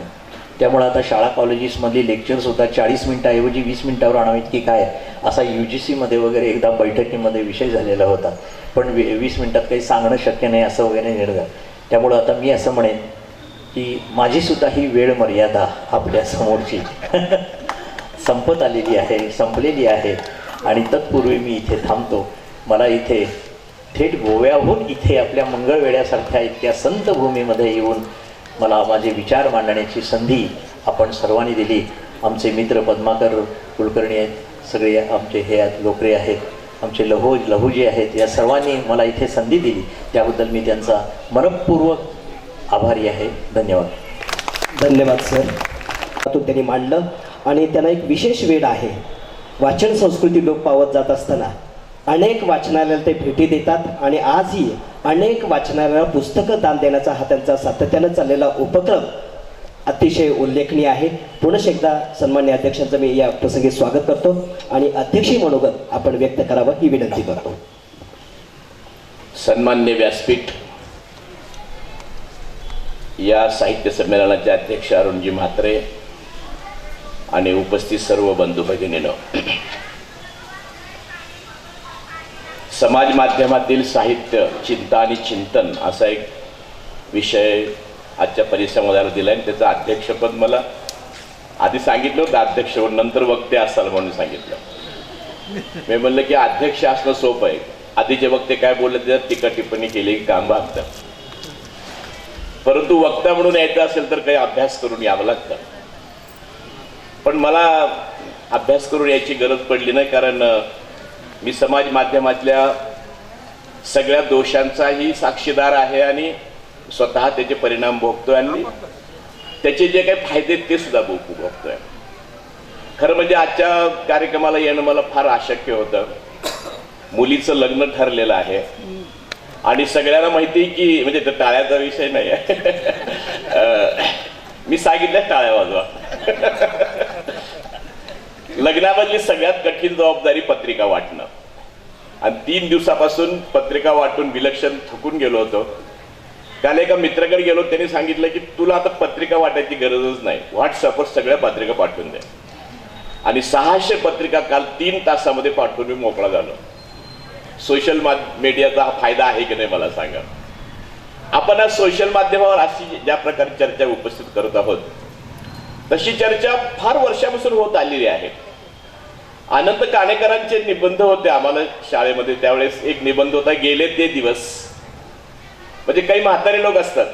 त्यामुळे आता शाळा कॉलेजेसमधली लेक्चरसुद्धा 40 मिनिटाऐवजी 20 मिनिटावर आणावीत की काय, असा UGCमध्ये वगैरे एकदा बैठकीमध्ये विषय झालेला होता. पण 20 मिनिटात काही सांगणं शक्य नाही असं वगैरे निर्णय. त्यामुळं आता मी असं म्हणेन की माझीसुद्धा ही वेळ मर्यादा आपल्या समोरची संपत आलेली आहे, संपलेली आहे आणि तत्पूर्वी मी इथे थांबतो. मला इथे थेट गोव्याहून इथे आपल्या मंगळवेढ्यासारख्या इतक्या संत भूमीमध्ये येऊन मला माझे विचार मांडण्याची संधी आपण सर्वांनी दिली. आमचे मित्र पद्माकर कुलकर्णी आहेत, सगळे आमचे हे लोकरे आहेत, आमचे लहूजी आहेत, या सर्वांनी मला इथे संधी दिली त्याबद्दल मी त्यांचा मनःपूर्वक आभारी आहे. धन्यवाद. धन्यवाद सर. त्यातून त्यांनी मांडलं आणि त्यांना एक विशेष वेळ आहे. वाचन संस्कृती लोप पावत जात असताना अनेक वाचनालयाला ते भेटी देतात आणि आजही अनेक वाचनालयाला पुस्तकं दान देण्याचा हा त्यांचा सातत्यानं चाललेला उपक्रम अतिशय उल्लेखनीय आहे. पुनश्च एकदा सन्मान्य अध्यक्षांचं मी या प्रसंगी स्वागत करतो आणि अध्यक्षी मनोगत आपण व्यक्त करावं ही विनंती करतो. सन्मान्य व्यासपीठ, या साहित्य संमेलनाचे अध्यक्ष अरुणजी म्हात्रे आणि उपस्थित सर्व बंधू भगिनींनो, समाज माध्यमातील साहित्य, चिंता आणि चिंतन असा एक विषय आजच्या परिसंवादाला दिला आणि त्याचं अध्यक्षपद मला आधी सांगितलं होतं अध्यक्ष, नंतर वक्ते असाल म्हणून सांगितलं. मी म्हणलं की अध्यक्ष असणं सोपं आहे, आधीचे वक्ते काय बोलले त्यात टीका टिप्पणी केली की काम भागतं, परंतु वक्ता म्हणून यायचं असेल तर काही अभ्यास करून यावं लागतं. पण मला अभ्यास करून यायची गरज पडली नाही, कारण मी समाज माध्यमातल्या सगळ्या दोषांचाही साक्षीदार आहे आणि स्वतः त्याचे परिणाम भोगतोय आणि त्याचे जे काही फायदे ते सुद्धा भोगतोय. खरं म्हणजे आजच्या कार्यक्रमाला येणं मला फार अशक्य होतं. मुलीचं लग्न ठरलेलं आहे आणि सगळ्यांना माहिती की म्हणजे टाळ्याचा विषय नाही आहे, मी सांगितलं टाळ्या वाजवा. लग्नामधली सगळ्यात कठीण जबाबदारी पत्रिका वाटणं आणि 3 दिवसापासून पत्रिका वाटून विलक्षण थकून गेलो होतो. काल एका मित्राकडे गेलो, त्यांनी सांगितलं की तुला आता पत्रिका वाटायची गरजच नाही, व्हॉट्सअपवर सगळ्या पत्रिका पाठवून दे. आणि 600 पत्रिका काल 3 तासामध्ये पाठवून मी मोकळा झालो. सोशल मीडियाचा हा फायदा आहे की नाही मला सांगा. आपण आज सोशल माध्यमावर अशी ज्या प्रकारे चर्चा उपस्थित करत आहोत तशी चर्चा फार वर्षापासून होत आलेली आहे. अनंत काणेकरांचे निबंध होते आम्हाला शाळेमध्ये, त्यावेळेस एक निबंध होता गेले ते दिवस. म्हणजे काही म्हातारे लोक असतात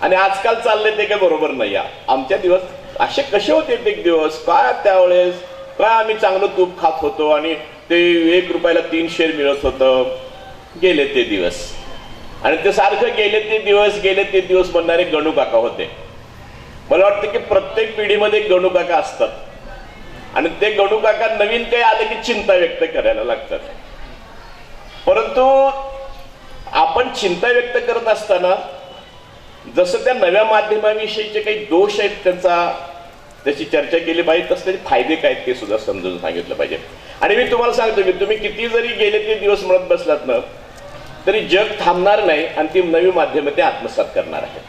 आणि आजकाल चालले ते काही बरोबर नाही. आमच्या दिवस असे कसे होते ते दिवस, काय त्यावेळेस काय आम्ही चांगलं तूप खात होतो आणि ते 1 रुपयाला 3 शेर मिळत होतं. गेले ते दिवस. आणि ते सारखं गेले ते दिवस म्हणणारे गणू काका होते. मला वाटतं की प्रत्येक पिढीमध्ये गणू काका असतात आणि ते गणू काका नवीन काही आले की चिंता व्यक्त करायला लागतात. परंतु आपण चिंता व्यक्त करत असताना जसं त्या नव्या माध्यमाविषयीचे काही दोष आहेत त्यांचा त्याची चर्चा केली पाहिजे, तसं त्याचे फायदे काय आहेत ते सुद्धा समजून सांगितलं पाहिजे. आणि मी तुम्हाला सांगतो की तुम्ही किती जरी गेले ते दिवस म्हणत बसलात ना तरी जग थांबणार नाही आणि ती नवी माध्यमे ते आत्मसात करणार आहे.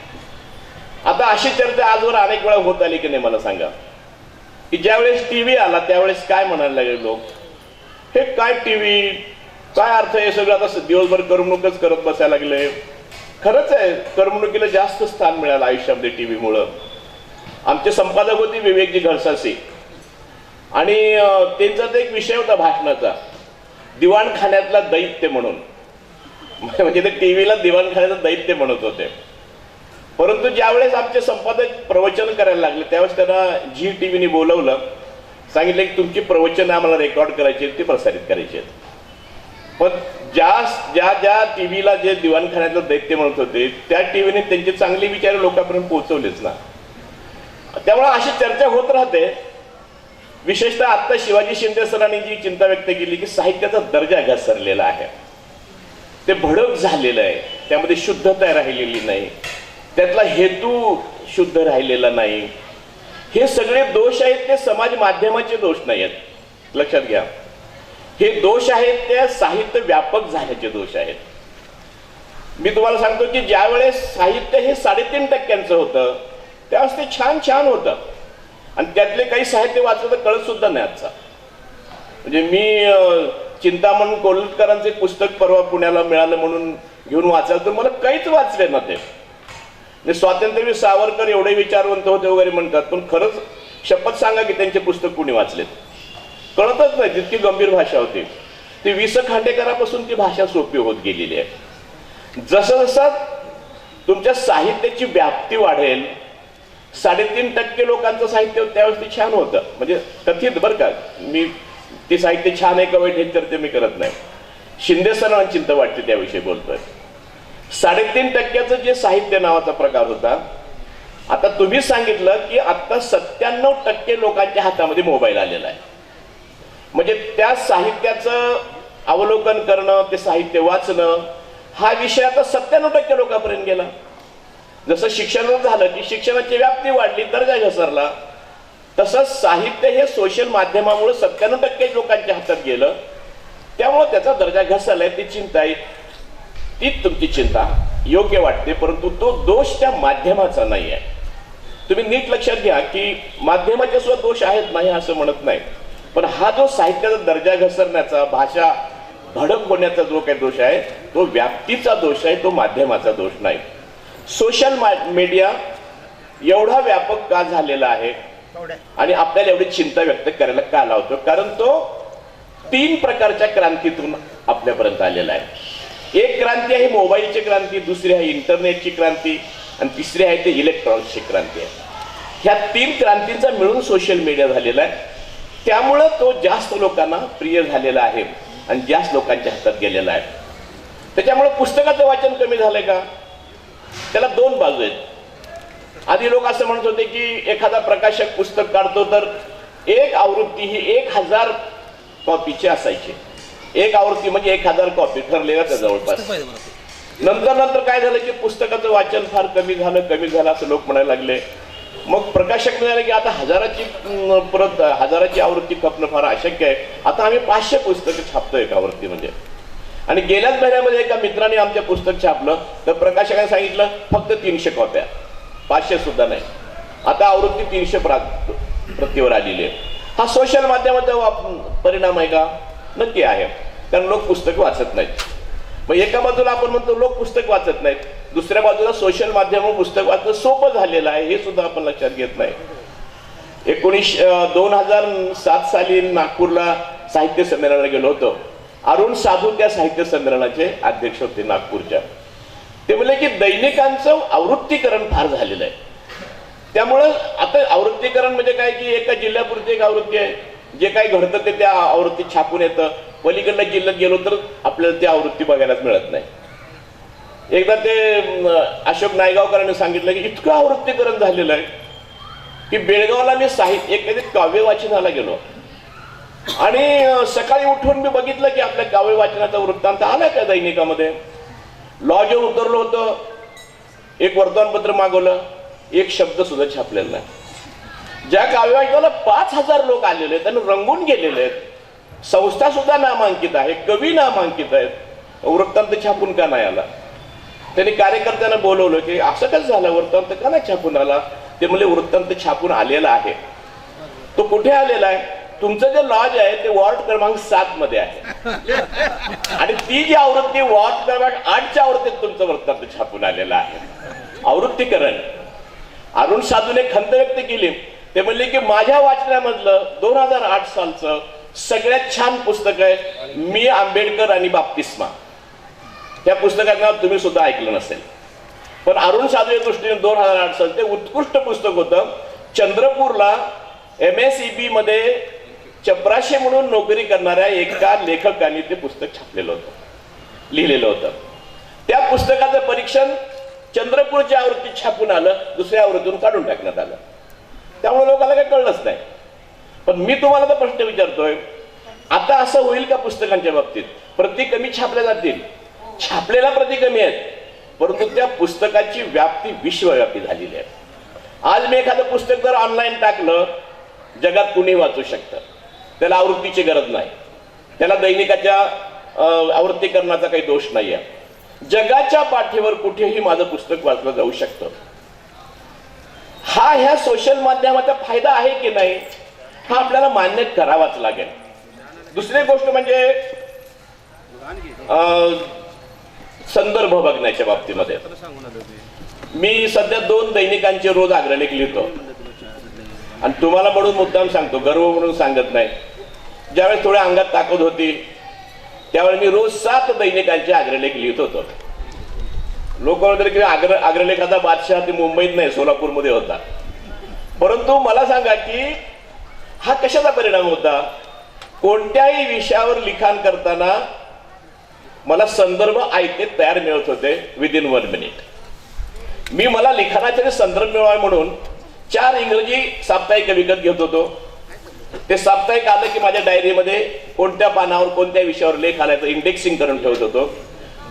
आता अशी चर्चा आजवर अनेक वेळा होत आली की नाही मला सांगा, की ज्यावेळेस टीव्ही आला त्यावेळेस काय म्हणायला लागले लोक, हे काय टीव्ही, काय अर्थ आहे सगळं, आता दिवसभर करमणूकच करत बसायला लागले. खरंच आहे, करमणुकीला जास्त स्थान मिळालं आयुष्यामध्ये टीव्हीमुळं. आमचे संपादक होते विवेकजी घरसासे आणि त्यांचा तर एक विषय होता भाषणाचा, दिवाणखान्यातला दैत्य म्हणून. म्हणजे ते टीव्हीला दिवाणखान्याचं दैत्य म्हणत होते. परंतु ज्यावेळेस आमचे संपादक प्रवचन करायला लागले त्यावेळेस त्यांना झी टीव्हीने बोलवलं, सांगितलं की तुमची प्रवचन आम्हाला रेकॉर्ड करायची आहेत, ती प्रसारित करायची आहेत. पण ज्या टीव्हीला जे दिवाणखान्यातलं दैत्य म्हणत होते त्या टीव्हीने त्यांचे चांगले विचार लोकांपर्यंत पोहोचवलेच ना. त्यामुळे अशी चर्चा होत राहते. विशेषतः आता शिवाजी शिंदे सरांनी जी चिंता व्यक्त केली की साहित्याचा दर्जा घसरलेला आहे, ते भडक झालेलं आहे, त्यामध्ये शुद्धता राहिलेली नाही, त्यातला हेतू शुद्ध राहिलेला नाही. हे सगळे दोष आहेत ते समाज माध्यमाचे दोष नाही आहेत, लक्षात घ्या. हे दोष आहेत ते साहित्य व्यापक झाल्याचे दोष आहेत. मी तुम्हाला सांगतो की ज्यावेळेस साहित्य हे 3.5% होतं त्यावेळेस ते छान होतं आणि त्यातले काही साहित्य वाचलं तर कळत सुद्धा नाही आजचा. म्हणजे मी चिंतामण कोल्हटकरांचे पुस्तक परवा पुण्याला मिळालं म्हणून घेऊन वाचायला तर मला काहीच वाचले ना ते. स्वातंत्र्यवीर सावरकर एवढे विचारवंत होते वगैरे म्हणतात, पण खरंच शपथ सांगा की त्यांचे पुस्तक कुणी वाचलेत, कळतच नाही जितकी गंभीर भाषा होती. ती वि. स. खांडेकरांपासून ती भाषा सोपी होत गेलेली आहे. जसं तुमच्या साहित्याची व्याप्ती वाढेल, 3.5% लोकांचं साहित्य त्यावेळेस ते छान होतं. म्हणजे कथित बरं का, मी ते साहित्य छान आहे का वाईट हे चर्चा मी करत नाही. शिंदे सरांना चिंता वाटते त्याविषयी बोलतोय. 3.5% जे साहित्य नावाचा प्रकार होता, आता तुम्ही सांगितलं की आता 97% लोकांच्या हातामध्ये मोबाईल आलेला आहे. म्हणजे त्या साहित्याचं अवलोकन करणं, ते साहित्य वाचणं हा विषय आता 97% लोकांपर्यंत गेला. जसं शिक्षणाचं झालं की शिक्षणाची व्याप्ती वाढली, दर्जा घसरला, तसंच साहित्य हे सोशल माध्यमामुळे 97% लोकांच्या हातात गेलं, त्यामुळे त्याचा दर्जा घसरलाय. ती चिंता आहे, तीच तुमची चिंता योग्य वाटते, परंतु तो दोष त्या माध्यमाचा नाही आहे. तुम्ही नीट लक्षात घ्या की माध्यमाचे सुद्धा दोष आहेत, नाही असं म्हणत नाही, पण हा जो साहित्याचा दर्जा घसरण्याचा, भाषा भडक होण्याचा जो काही दोष आहे तो व्याप्तीचा दोष आहे, तो माध्यमाचा दोष नाही. सोशल मीडिया एवढा व्यापक का झालेला आहे आणि आपल्याला एवढी चिंता व्यक्त करायला का लावतो, कारण तो 3 प्रकारच्या क्रांतीतून आपल्यापर्यंत आलेला आहे. एक क्रांती आहे मोबाईलची क्रांती, दुसरी आहे इंटरनेटची क्रांती आणि तिसरी आहे ते इलेक्ट्रॉनिक्सची क्रांती आहे. ह्या 3 क्रांतींचा मिळून सोशल मीडिया झालेला आहे. त्यामुळं तो जास्त लोकांना प्रिय झालेला आहे आणि जास्त लोकांच्या हातात गेलेला आहे. त्याच्यामुळे पुस्तकाचं वाचन कमी झालंय का, त्याला 2 बाजू आहेत. आधी लोक असं म्हणत होते की एखादा प्रकाशक पुस्तक काढतो तर एक आवृत्ती ही 1000 कॉपीची असायची. एक आवृत्ती म्हणजे 1000 कॉपी ठरलेल्या त्या जवळपास. नंतर काय झालं की पुस्तकाचं वाचन फार कमी झालं असं लोक म्हणायला लागले. मग प्रकाशक म्हणाले की आता 1000ची आवृत्ती खपणं फार अशक्य आहे, आता आम्ही 500 पुस्तकं छापतो एका आवृत्तीमध्ये. आणि गेल्याच महिन्यामध्ये एका मित्राने आमच्या पुस्तक छापलं तर प्रकाशकाने सांगितलं फक्त 300 कॉप्या, 500 सुद्धा नाही. आता आवृत्ती 300 प्रतीवर आलेली आहे. हा सोशल माध्यमाचा परिणाम आहे का? नक्की आहे, कारण लोक पुस्तक वाचत नाहीत. मग एका बाजूला आपण म्हणतो लोक पुस्तक वाचत नाहीत, दुसऱ्या बाजूला सोशल माध्यमावर पुस्तक वाचणं सोपं झालेलं आहे, हे सुद्धा आपण लक्षात घेत नाही. 2007 साली नागपूरला साहित्य संमेलनाला गेलो होतो. अरुण साधू त्या साहित्य संमेलनाचे अध्यक्ष होते नागपूरच्या. ते म्हणले की दैनिकांचं आवृत्तीकरण फार झालेलं आहे. त्यामुळं आता आवृत्तीकरण म्हणजे काय की एका जिल्ह्यापुरती एक आवृत्ती आहे, जे काही घडतं ते त्या आवृत्तीत छापून येतं. पलीकडल्या जिल्ह्यात गेलो तर आपल्याला ती आवृत्ती बघायलाच मिळत नाही. एकदा ते अशोक नायगावकरांनी सांगितलं की इतकं आवृत्तीकरण झालेलं आहे की बेळगावला मी एखादी काव्य वाचनाला गेलो आणि सकाळी उठून मी बघितलं की आपल्या काव्य वाचनाचा वृत्तांत आला त्या दैनिकामध्ये. लॉजवर उतरलो होतो, एक वर्तमानपत्र मागवलं, एक शब्द सुद्धा छापलेला नाही. ज्या काव्यवाचनाला 5,000 लोक आलेले आहेत आणि रंगून गेलेले आहेत, संस्था सुद्धा नामांकित आहे, कवी नामांकित आहेत, वृत्तांत छापून का नाही आला? त्यांनी कार्यकर्त्यांना बोलवलं की असं कसं झालं, वृत्तांत का नाही छापून आला? ते म्हणजे वृत्तांत छापून आलेला आहे. तो कुठे आलेला आहे? तुमचं जे लॉज आहे ते वॉर्ड क्रमांक 7 मध्ये आहे आणि ती जी आवृत्ती वॉर्ड क्रमांक 8च्या आवृत्तीत तुमचं वृत्तांत छापून आलेलं आहे. आवृत्तीकरण. अरुण साधूने खंत व्यक्त केली. ते म्हणले की माझ्या वाचनामधलं 2008 सालचं सगळ्यात छान पुस्तक आहे मी आंबेडकर आणि बाप्तिस्मा. त्या पुस्तकाचं नाव तुम्ही सुद्धा ऐकलं नसेल, पण अरुण साधूच्या दृष्टीने 2008 साल ते उत्कृष्ट पुस्तक होतं. चंद्रपूरला MSEB मध्ये चपराशे म्हणून नोकरी करणाऱ्या एका लेखकाने ते पुस्तक छापलेलं होतं, लिहिलेलं होतं. त्या पुस्तकाचं परीक्षण चंद्रपूरच्या आवृत्तीत छापून आलं, दुसऱ्या आवृत्तीतून काढून टाकण्यात आलं. त्यामुळे लोकांना काही कळलंच नाही. पण मी तुम्हाला तर प्रश्न विचारतोय, आता असं होईल का पुस्तकांच्या बाबतीत? प्रती कमी छापल्या जातील, छापलेल्या प्रती कमी आहेत, परंतु त्या पुस्तकाची व्याप्ती विश्वव्यापी झालेली आहे. आज मी एखादं पुस्तक जर ऑनलाईन टाकलं, जगात कुणी वाचू शकतं. त्याला आवृत्तीची गरज नाही, त्याला दैनिकाच्या आवृत्तीकरणाचा काही दोष नाही आहे. जगाच्या पाठीवर कुठेही माझं पुस्तक वाचलं जाऊ शकतं. हा ह्या सोशल माध्यमाचा फायदा आहे की नाही, हा आपल्याला मान्य करावाच लागेल. दुसरी गोष्ट म्हणजे संदर्भ बघण्याच्या बाबतीमध्ये मी सध्या 2 दैनिकांचे रोज अग्रलेख लिहितो आणि तुम्हाला म्हणून मुद्दाम सांगतो, गर्व म्हणून सांगत नाही. ज्यावेळेस थोड्या अंगात ताकद होती त्यावेळेस मी रोज 7 दैनिकांचे अग्रलेख लिहित होतो. लोक म्हणतात की अग्रलेखाचा बादशाह ते मुंबईत नाही सोलापूरमध्ये होता. परंतु मला सांगा की हा कशाचा परिणाम होता? कोणत्याही विषयावर लिखाण करताना मला संदर्भ आयते तयार मिळत होते विदिन 1 मिनिट. मला लिखाणाचे संदर्भ मिळावे म्हणून 4 इंग्रजी साप्ताहिक विकत घेत होतो. ते साप्ताहिक आलं की माझ्या डायरीमध्ये कोणत्या पानावर कोणत्या विषयावर लेख आल्याचं इंडेक्सिंग करून ठेवत होतो.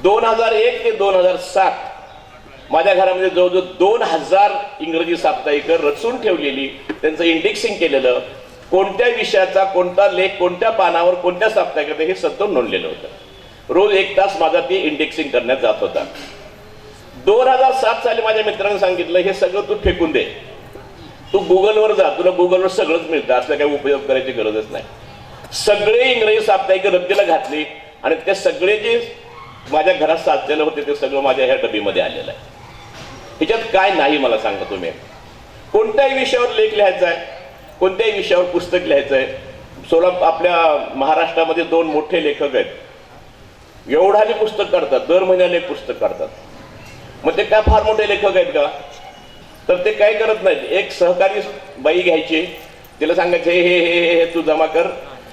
2001 ते 2007 माझ्या घरामध्ये जवळजवळ 2000 इंग्रजी साप्ताहिक रचून ठेवलेली, त्यांचं इंडेक्सिंग केलेलं, कोणत्या विषयाचा कोणता लेख कोणत्या पानावर कोणत्या साप्ताहिकात हे सतत नोंदलेलं होतं. रोज 1 तास माझा ते इंडेक्सिंग करण्यात जात होता. 2007 साली माझ्या मित्रांनी सांगितलं हे सगळं तू फेकून दे, तू गुगलवर जा, तुला गुगलवर सगळंच मिळतं, असं काही उपयोग करायची गरजच नाही. सगळे इंग्रजी साप्ताहिक रद्दीला घातली आणि ते सगळे जे माझ्या घरात साचलेलं होते ते सगळं माझ्या ह्या डबीमध्ये आलेलं आहे. ह्याच्यात काय नाही मला सांगा तुम्ही. कोणत्याही विषयावर लेख लिहायचा आहे, कोणत्याही विषयावर पुस्तक लिहायचं आहे. आपल्या महाराष्ट्रामध्ये 2 मोठे लेखक आहेत, एवढाले पुस्तक काढतात, दर महिन्याला एक पुस्तक काढतात. मग ते काय फार मोठे लेखक आहेत का? तर ते काय करत नाहीत. एक सहकारी बाई घ्यायची, तिला सांगायचं हे हे हे हे तू जमा कर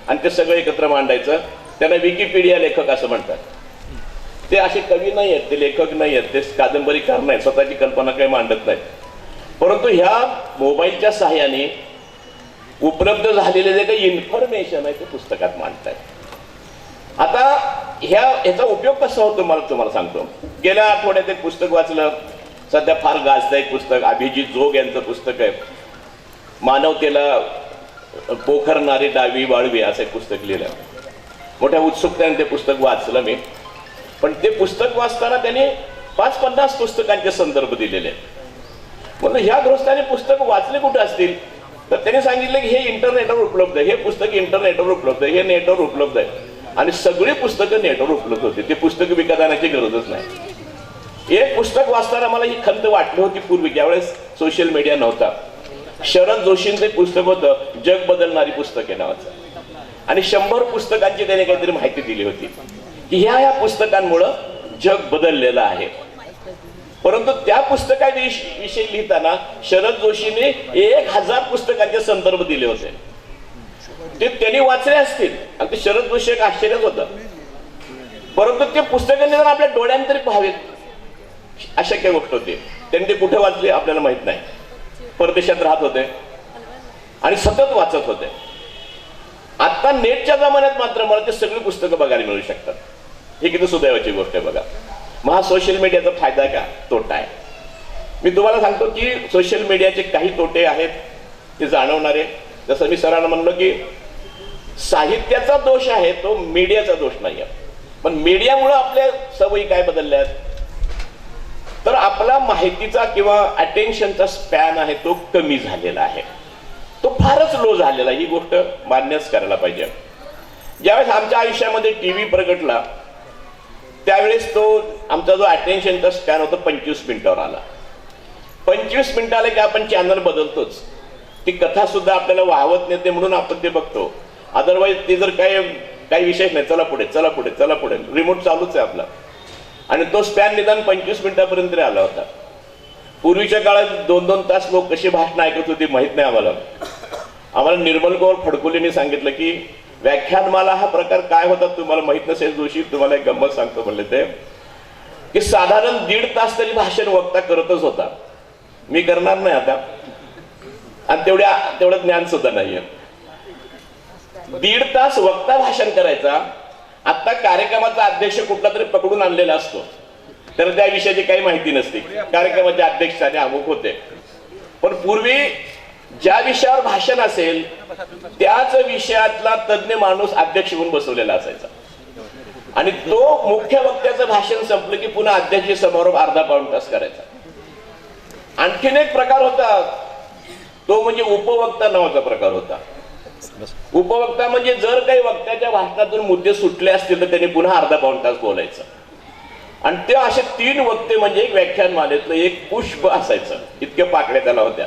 आणि ते सगळं एकत्र मांडायचं. त्यांना विकिपीडिया लेखक असं म्हणतात. ते असे कवी नाही आहेत, ते लेखक नाही आहेत, ते कादंबरीकार नाहीत, स्वतःची कल्पना काही मांडत नाहीत. परंतु ह्या मोबाईलच्या सहाय्याने उपलब्ध झालेले जे काही इन्फॉर्मेशन आहे ते पुस्तकात मांडतात. आता ह्याचा उपयोग कसा होतो मला तुम्हाला सांगतो. गेल्या आठवड्यात एक पुस्तक वाचलं, सध्या फार गाजदायक पुस्तक, अभिजित जोग यांचं पुस्तक आहे, मानवतेला पोखरणारी डावी वाळवी असं एक पुस्तक लिहिलं. मोठ्या उत्सुकतेने ते पुस्तक वाचलं मी. पण ते पुस्तक वाचताना त्यांनी 5-50 पुस्तकांचे संदर्भ दिलेले आहेत. म्हणून ह्या गृहस्थाने पुस्तक वाचले कुठे असतील तर त्यांनी सांगितलं की हे इंटरनेटवर उपलब्ध आहे, हे पुस्तक इंटरनेटवर उपलब्ध आहे, हे नेटवर उपलब्ध आहे. आणि सगळी पुस्तकं नेटवर उपलब्ध होती. ते पुस्तक विकत आणण्याची गरजच नाही. एक पुस्तक वाचताना मला ही खंत वाटली होती पूर्वी, ज्यावेळेस सोशल मीडिया नव्हता. शरद जोशींचं पुस्तक होतं जग बदलणारी पुस्तके नावाचं, आणि 100 पुस्तकांची त्याने काहीतरी माहिती दिली होती की ह्या पुस्तकांमुळं जग बदललेलं आहे. परंतु त्या पुस्तकाविषयी लिहिताना शरद जोशीने 1000 पुस्तकांचे संदर्भ दिले होते. ते त्यांनी वाचले असतील आणि ते शरद जोशी एक आश्चर्यच होतं. परंतु ते पुस्तकांनी जर आपल्या डोळ्यांनी तरी पाहावेत अशक्य गोष्ट होती. त्यांनी ते कुठे वाचले आपल्याला माहित नाही. परदेशात राहत होते आणि सतत वाचत होते. आता नेटच्या जमान्यात मात्र मला ते सगळी पुस्तकं बघायला मिळू शकतात. ही किती सुदैवाची गोष्ट आहे बघा. मग हा सोशल मीडियाचा फायदा का तोटा आहे? मी तुम्हाला सांगतो की सोशल मीडियाचे काही तोटे आहेत ते जाणवणारे. जसं मी सरांना म्हणलो की साहित्याचा दोष आहे तो मीडियाचा दोष नाही आहे. पण मीडियामुळे आपल्या सवयी काय बदलल्यात तर आपला माहितीचा किंवा अटेन्शनचा स्पॅन आहे तो कमी झालेला आहे, तो फारच लो झालेला. ही गोष्ट मान्यच करायला पाहिजे. ज्यावेळेस आमच्या आयुष्यामध्ये टीव्ही प्रगटला त्यावेळेस तो आमचा जो अटेन्शनचा स्पॅन होता 25 मिनिटावर आला. 25 मिनिटाला की आपण चॅनल बदलतोच. ती कथा सुद्धा आपल्याला वाहवत नेते म्हणून आपण ते बघतो. अदरवाईज ते जर काही विशेष नाही, चला पुढे चला पुढे चला पुढे, रिमोट चालूच आहे आपला. आणि तो स्पॅन निदान 25 मिनिटापर्यंत तरी आला होता. पूर्वीच्या काळात 2-2 तास लोक कशी भाषणं ऐकत होती माहित नाही आम्हाला. आम्हाला निर्मल कौर फडकुलेंनी सांगितलं की व्याख्यानमाला हा प्रकार काय होता तुम्हाला माहित नसेल जोशी, तुम्हाला एक गंमत सांगतो म्हणले ते की साधारण 1.5 तास तरी भाषण वक्ता करतच होता. मी करणार नाही आता, आणि तेवढं ज्ञान सुद्धा नाहीये. 1.5 तास वक्ता भाषण करायचा. आता कार्यक्रमाचा अध्यक्ष कुठला तरी पकडून आणलेला असतो, तर त्या विषयाची काही माहिती नसते. कार्यक्रमाचे अध्यक्ष आणि अमुक होते. पण पूर्वी ज्या विषयावर भाषण असेल त्याच विषयातला तज्ञ माणूस अध्यक्ष म्हणून बसवलेला असायचा. आणि तो मुख्य वक्त्याचं भाषण संपलं की पुन्हा अध्यक्ष समारोप अर्धा-पाऊण तास करायचा. आणखीन एक प्रकार होता तो म्हणजे उपवक्ता नावाचा प्रकार होता. उपवक्ता म्हणजे जर काही वक्त्याच्या भाषणातून मुद्दे सुटले असतील तर त्यांनी पुन्हा अर्धा-पाऊण तास बोलायचं. आणि ते असे 3 वक्ते म्हणजे एक व्याख्यानमालेतलं एक पुष्प असायचं, इतके पाकड्या त्याला होत्या.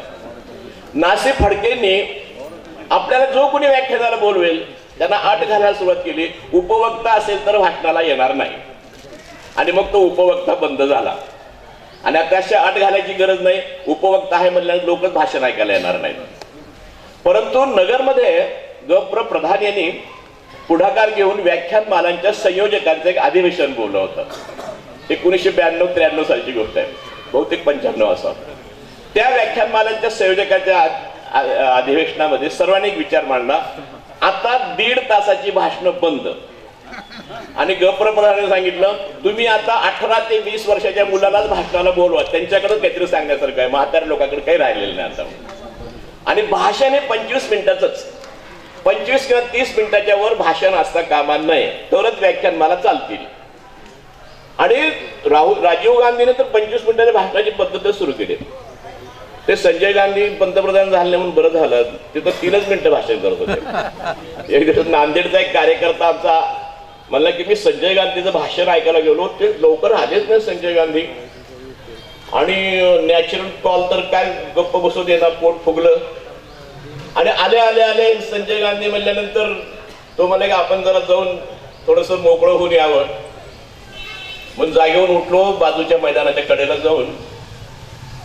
नासे फडकेंनी आपल्याला जो कोणी व्याख्यानाला बोलवेल त्यांना अट घालायला सुरुवात केली, उपवक्ता असेल तर भाषणाला येणार नाही. आणि मग तो उपवक्ता बंद झाला. आणि आता अशा अट घालायची गरज नाही, उपवक्ता आहे म्हणल्याने लोकच भाषण ऐकायला येणार नाहीत. परंतु नगरमध्ये गप्र प्रधान यांनी पुढाकार घेऊन व्याख्यानमालांच्या संयोजकांचं एक अधिवेशन बोललं होतं. 1992-93 सालची गोष्ट आहे, बहुतेक 95 असं. त्या व्याख्यानमालांच्या संयोजकांच्या अधिवेशनामध्ये सर्वांनी एक विचार मांडला, आता 1.5 तासाची भाषणं बंद. आणि गप्र प्रधानाने सांगितलं तुम्ही आता 18 ते 20 वर्षाच्या मुलालाच भाषणाला बोलवा, त्यांच्याकडे काहीतरी सांगण्यासारखं आहे, म्हाताऱ्या लोकांकडे काही राहिलेलं नाही आता. आणि भाषण हे 25 मिनिटाचंच, 25 किंवा 30 मिनिटाच्या वर भाषण असता कामा नये, तरच व्याख्यानमाला चालतील. आणि राजीव गांधीने तर 25 मिनिटाच्या भाषणाची पद्धत सुरू केली. ते संजय गांधी पंतप्रधान झाले म्हणून बरं झालं, ते तर 3च मिनिटं भाषण करत होते. एक दिवस नांदेडचा एक कार्यकर्ता आमचा म्हणला की मी संजय गांधीचं भाषण ऐकायला गेलो, ते लवकर आलेच नाही संजय गांधी. आणि नॅचरल कॉल तर काय गप्प बसू देणार, पोट फुगलं. आणि आले आले आले संजय गांधी म्हणल्यानंतर तो म्हणला की आपण जरा जाऊन थोडस मोकळं होऊन यावं. मग जागेवरून उठलो, बाजूच्या मैदानाच्या कडेला जाऊन,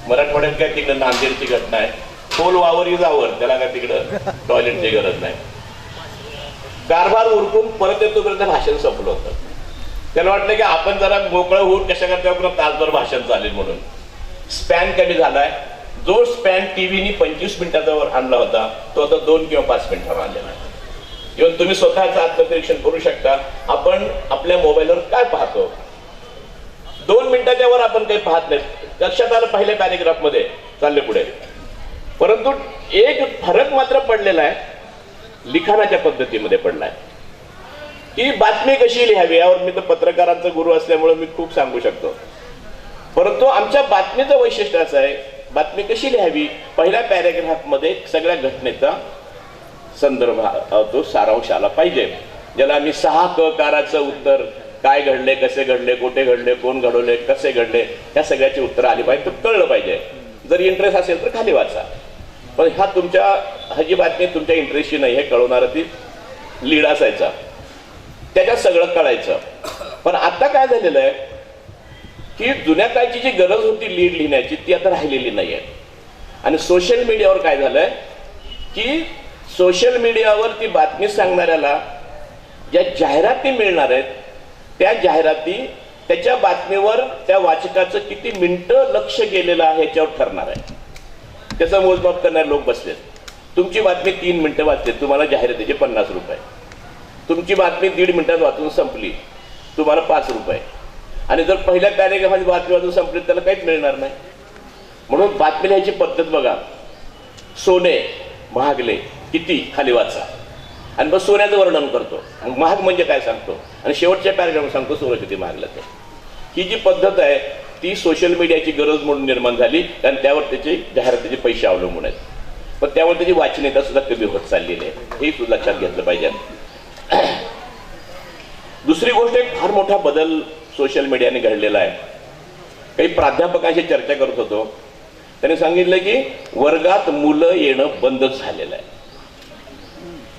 मराठवाड्यात काय तिकडे नांदेडची घटना आहे, खोल वावर जावर, त्याला काय तिकडं टॉयलेटची गरज नाही. कारभार उरकून परत येतोपर्यंत भाषण संपलं होतं. त्याला वाटलं की आपण जरा मोकळं होऊन कशा करता तासभर भाषण चालेल म्हणून. स्पॅन कमी झालाय. जो स्पॅन टीव्हीनी 25 मिनिटाचा वर आणला होता तो आता 2 किंवा 5 मिनिटावर आणलेला आहे. इव्हन तुम्ही स्वतःचं आत्मनिरीक्षण करू शकता. आपण आपल्या मोबाईलवर काय पाहतो, 2 मिनिटाच्या वर आपण काही पाहत नाही. लक्षात आलं पहिल्या पॅरेग्राफ मध्ये चालले पुढे. परंतु एक फरक मात्र पडलेला आहे, लिखाणाच्या पद्धतीमध्ये पडलाय. की बातमी कशी लिहावी यावर मी तर पत्रकारांचा गुरु असल्यामुळे मी खूप सांगू शकतो. परंतु आमच्या बातमीचं वैशिष्ट्य असं आहे, बातमी कशी लिहावी, पहिल्या पॅरेग्राफ मध्ये सगळ्या घटनेचा संदर्भ तो सारांश आला पाहिजे. ज्याला आम्ही 6 क-काराचं उत्तर, काय घडले, कसे घडले, कुठे घडले, कोण घडवले, कसे घडले, या सगळ्याची उत्तर आली पाहिजे. तर कळलं पाहिजे. जर इंटरेस्ट असेल तर खाली वाचा. पण हा तुमच्या ही बातमी तुमच्या इंटरेस्टची नाही हे कळवणारा ती लीड असायचा, त्याच्यात सगळं कळायचं. पण आता काय झालेलं आहे की जुन्या काळची जी गरज होती लीड लिहिण्याची ती आता राहिलेली नाही आहे. आणि सोशल मीडियावर काय झालंय की सोशल मीडियावर ती बातमी सांगणाऱ्याला ज्या जाहिराती मिळणार आहेत त्या जाहिराती त्याच्या बातमीवर त्या वाचकाचं किती मिनिटं लक्ष गेलेलं आहे याच्यावर ठरणार आहे. त्याचं मोजमाप करणारे लोक बसलेत. तुमची बातमी 3 मिनिटं वाचली, तुम्हाला जाहिरातीचे 50 रुपये. तुमची बातमी 1.5 मिनिटात वाचून संपली, तुम्हाला 5 रुपये. आणि जर पहिल्या पॅरेग्राफमध्ये बातमी वाचून संपली त्याला काहीच मिळणार नाही. म्हणून बातमी लिहायची पद्धत बघा. सोने महागले किती खाली वाचा आणि मग सोन्याचं वर्णन करतो. मग महाग म्हणजे काय सांगतो आणि शेवटच्या पॅरेग्राफ सांगतो सोनं किती महागलं ते. ही जी पद्धत आहे ती सोशल मीडियाची गरज म्हणून निर्माण झाली, कारण त्यावर त्याचे जाहिरातीचे पैसे अवलंबून आहेत. पण त्यामुळे त्याची वाचनीयता सुद्धा कमी होत चाललेली आहे, हे सुद्धा लक्षात घेतलं पाहिजे. दुसरी गोष्ट, एक फार मोठा बदल सोशल मीडियाने घडलेला आहे. काही प्राध्यापकांशी चर्चा करत होतो, त्यांनी सांगितलं की वर्गात मुलं येणं बंदच झालेलं आहे.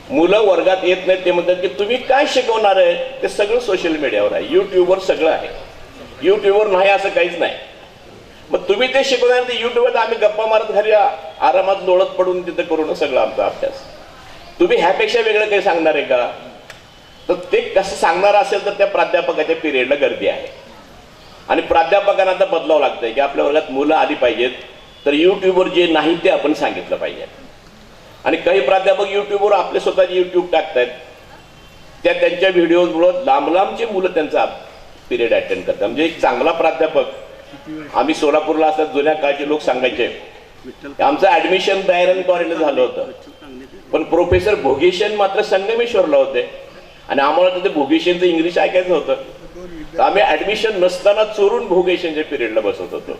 मुलं वर्गात येत नाहीत. ते म्हणतात की तुम्ही काय शिकवणार आहे, ते सगळं सोशल मीडियावर आहे, युट्यूबवर सगळं आहे. युट्यूबवर नाही असं काहीच नाही. मग तुम्ही ते शिकवणार, ते युट्यूबवर आम्ही गप्पा मारत घरी आरामात लोळत पडून तिथं करून सगळं आमचा अभ्यास. तुम्ही ह्यापेक्षा वेगळं काही सांगणार आहे का? तर ते कसं सांगणार असेल तर त्या प्राध्यापकाच्या पिरियडला गर्दी आहे. आणि प्राध्यापकांना आता बदलावं लागतंय की आपल्या वर्गात मुलं आली पाहिजेत, तर युट्यूबवर जे नाही ते आपण सांगितलं पाहिजे. आणि काही प्राध्यापक युट्यूबवर आपले स्वतःचे युट्यूब टाकतायत, त्यांच्या व्हिडिओमुळं लांब लांबची मुलं त्यांचा पिरियड अटेंड करतात. म्हणजे एक चांगला प्राध्यापक, आम्ही सोलापूरला असतात जुन्या काळचे लोक सांगायचे, आमचं ऍडमिशन दयानंद कॉलेजला झालं होतं, पण प्रोफेसर भोगेशन मात्र संगमेश्वरला होते आणि आम्हाला तिथे भोगेशनचं इंग्लिश ऐकायचं होतं. तर आम्ही ऍडमिशन नसताना चोरून भोगेशनच्या पिरियडला बसवत होतो,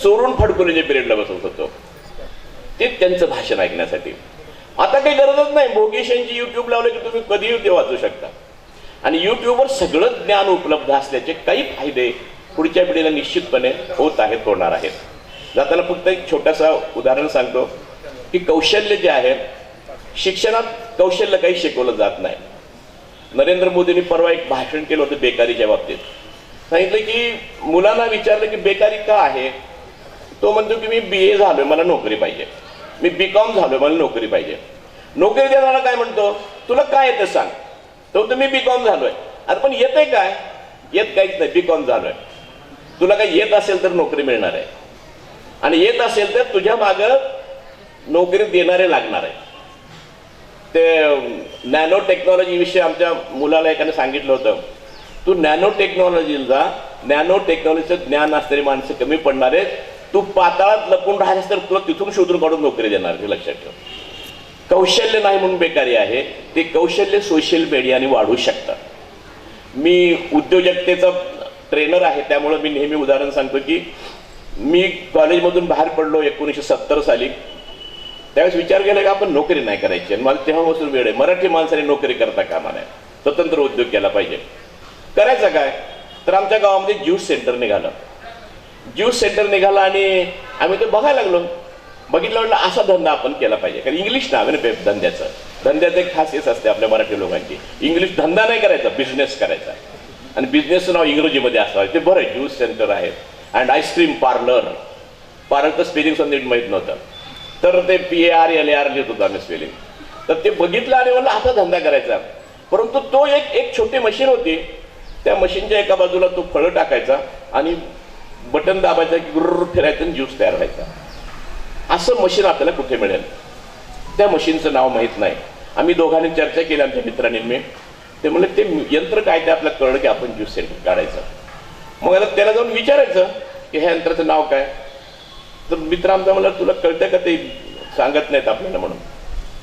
चोरून फडकुलेच्या पिरियडला बसवत होतो, ते त्यांचं भाषण ऐकण्यासाठी. आता काही गरजच नाही, भोगेशनची युट्यूब लावले की तुम्ही कधीही ते वाचू शकता. आणि युट्यूबवर सगळं ज्ञान उपलब्ध असल्याचे काही फायदे पुढच्या पिढीला निश्चितपणे होत आहेत, होणार आहेत. जाताना फक्त एक छोटासा उदाहरण सांगतो की कौशल्य जे आहे, शिक्षणात कौशल्य काही शिकवलं जात नाही. नरेंद्र मोदींनी परवा एक भाषण केलं होतं बेकारीच्या बाबतीत. सांगितलं की मुलांना विचारलं की बेकारी का आहे, तो म्हणतो की मी BA झालोय, मला नोकरी पाहिजे, मी BCom झालोय, मला नोकरी पाहिजे. नोकरी देणारा काय म्हणतो, तुला काय येतं सांग, तो मी BCom झालोय. अरे पण येतंय काय, येत काहीच नाही, BCom झालोय. तुला काही येत असेल तर नोकरी मिळणार आहे, आणि येत असेल तर तुझ्या मागं नोकरी देणारे लागणार आहे. ते नॅनो टेक्नॉलॉजी विषयी आमच्या मुलाला एकाने सांगितलं होतं, तू नॅनो टेक्नॉलॉजीला जा, नॅनो टेक्नॉलॉजीचं ज्ञान असणारी माणसं कमी पडणार आहेत, तू पाताळात लपून राहिलास तर तुला तिथून शोधून काढून नोकरी देणार, हे लक्षात ठेव. कौशल्य नाही म्हणून बेकारी आहे, ते कौशल्य सोशल मीडियाने वाढू शकतात. मी उद्योजकतेचा ट्रेनर आहे, त्यामुळे मी नेहमी उदाहरण सांगतो की मी कॉलेजमधून बाहेर पडलो 1970 साली. त्यावेळेस विचार केला की आपण नोकरी नाही करायची, आणि मला तेव्हापासून वेळ आहे, मराठी माणसाने नोकरी करता कामा नये, स्वतंत्र उद्योग केला पाहिजे. करायचं काय, तर आमच्या गावामध्ये ज्यूस सेंटर निघालं. ज्यूस सेंटर निघाला आणि आम्ही ते बघायला लागलो. बघितलं म्हटलं असा धंदा आपण केला पाहिजे, कारण इंग्लिश नाव आहे ना धंद्याचं. धंद्याचं एक खासियत असते आपल्या मराठी लोकांची, इंग्लिश धंदा नाही करायचा, बिझनेस करायचा. आणि बिझनेसचं नाव इंग्रजीमध्ये असावं, ते बरं आहे. ज्यूस सेंटर आहे अँड आईस्क्रीम पार्लर. पार्लरचं स्पेलिंग सुद्धा नीट माहीत नव्हतं, तर ते PARLAR लिहित होतं आम्ही स्पेलिंग. तर ते बघितलं आणि म्हणलं असा धंदा करायचा. परंतु तो एक छोटी मशीन होती, त्या मशीनच्या एका बाजूला तो फळं टाकायचा आणि बटन दाबायचं की गुर्र फिरायचं आणि ज्यूस तयार व्हायचा. असं मशीन आपल्याला कुठे मिळेल, त्या मशीनचं नाव माहीत नाही. आम्ही दोघांनी चर्चा केली, आमच्या मित्रांनी मी. ते म्हणले ते यंत्र काय, ते आपल्याला कळलं की आपण ज्यूस सेंटर काढायचं. मग आता त्याला जाऊन विचारायचं की ह्या यंत्राचं नाव काय. तर मित्र आमचा म्हणला तुला कळतं का, ते सांगत नाहीत आपल्याला म्हणून.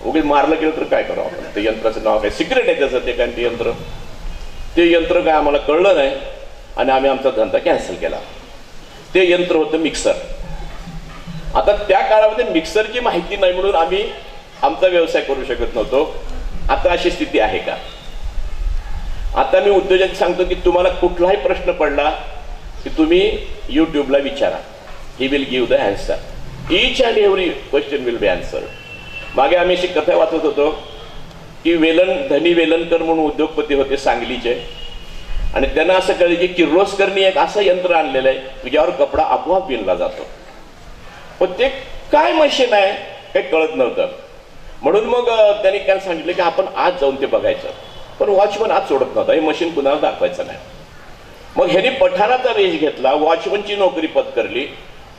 उगीच मारलं गेलं तर काय करावं आपण, ते यंत्राचं नाव काय, सिक्रेट आहे त्याचं ते काय. ते यंत्र काय आम्हाला कळलं नाही आणि आम्ही आमचा धंदा कॅन्सल केला. ते यंत्र होतं मिक्सर. आता त्या काळामध्ये मिक्सरची माहिती नाही म्हणून आम्ही आमचा व्यवसाय करू शकत नव्हतो. आता अशी स्थिती आहे का? आता मी उद्योजक सांगतो की तुम्हाला कुठलाही प्रश्न पडला की तुम्ही युट्यूबला विचारा, he will give the answer. Each and every question will be answer. मागे आम्ही अशी कथा वाचत होतो की धनी वेलणकर म्हणून उद्योगपती होते सांगलीचे, आणि त्यांना असं कळलं की किर्लोस्करनी एक असं यंत्र आणलेलं आहे ज्यावर कपडा आपोआप विणला जातो. पण ते काय मशीन आहे काही कळत नव्हतं. म्हणून मग त्यांनी काय सांगितलं की आपण आज जाऊन ते बघायचं. पण वॉचमन आज सोडत नव्हता, हे मशीन कुणाला दाखवायचं नाही. मग ह्यांनी पठाणाचा वेश घेतला, वॉचमनची नोकरी पत्करली,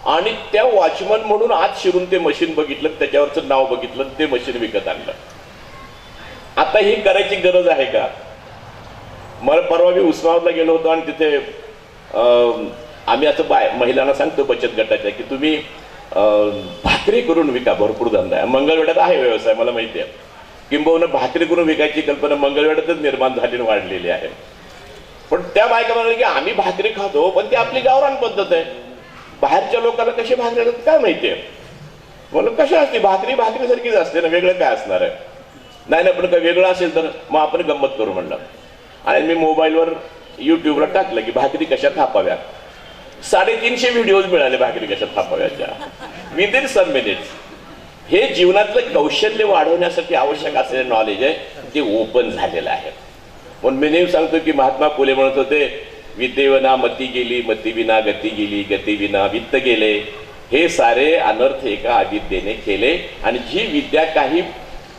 आणि त्या वॉचमन म्हणून आज शिरून ते मशीन बघितलं, त्याच्यावरचं नाव बघितलं, ते मशीन विकत आणलं. आता ही करायची गरज आहे का? मला परवा मी उस्मानाबादला गेलो होतो आणि तिथे आम्ही असं महिलांना सांगतो बचत गटाच्या की तुम्ही भाकरी करून विका, भरपूर धंदा आहे. मंगळवेढ्यात आहे व्यवसाय, मला माहिती आहे. किंबहुना भाकरी करून विकायची कल्पना मंगळवेढ्यातच निर्माण झाली आणि वाढलेली आहे. पण त्या बायका म्हणाले की आम्ही भाकरी खातो, पण ती आपली गावरान पद्धत आहे. बाहेरच्या लोकांना कशी भाकरी खातात काय माहिती आहे. म्हणून कशी असते भाकरी, भाकरीसारखीच असते ना, वेगळं काय असणार आहे. नाही ना, पण काय वेगळं असेल तर मग आपण गंमत करू म्हणलं. आणि मी मोबाईलवर यूट्यूबला टाकलं की भाकरी कशा थापाव्या. 350 व्हिडिओज मिळाले भाकरी कशा थापाव्याच्या विदिन सम मिनिट्स. हे जीवनातलं कौशल्य वाढवण्यासाठी आवश्यक असलेलं नॉलेज आहे, ते ओपन झालेलं आहे. म्हणून मी नेहमी सांगतो की महात्मा फुले म्हणत होते, विद्येविना मती गेली, मती विना गती गेली, गती विना वित्त गेले, हे सारे अनर्थ एका अविद्येने केले. आणि जी विद्या काही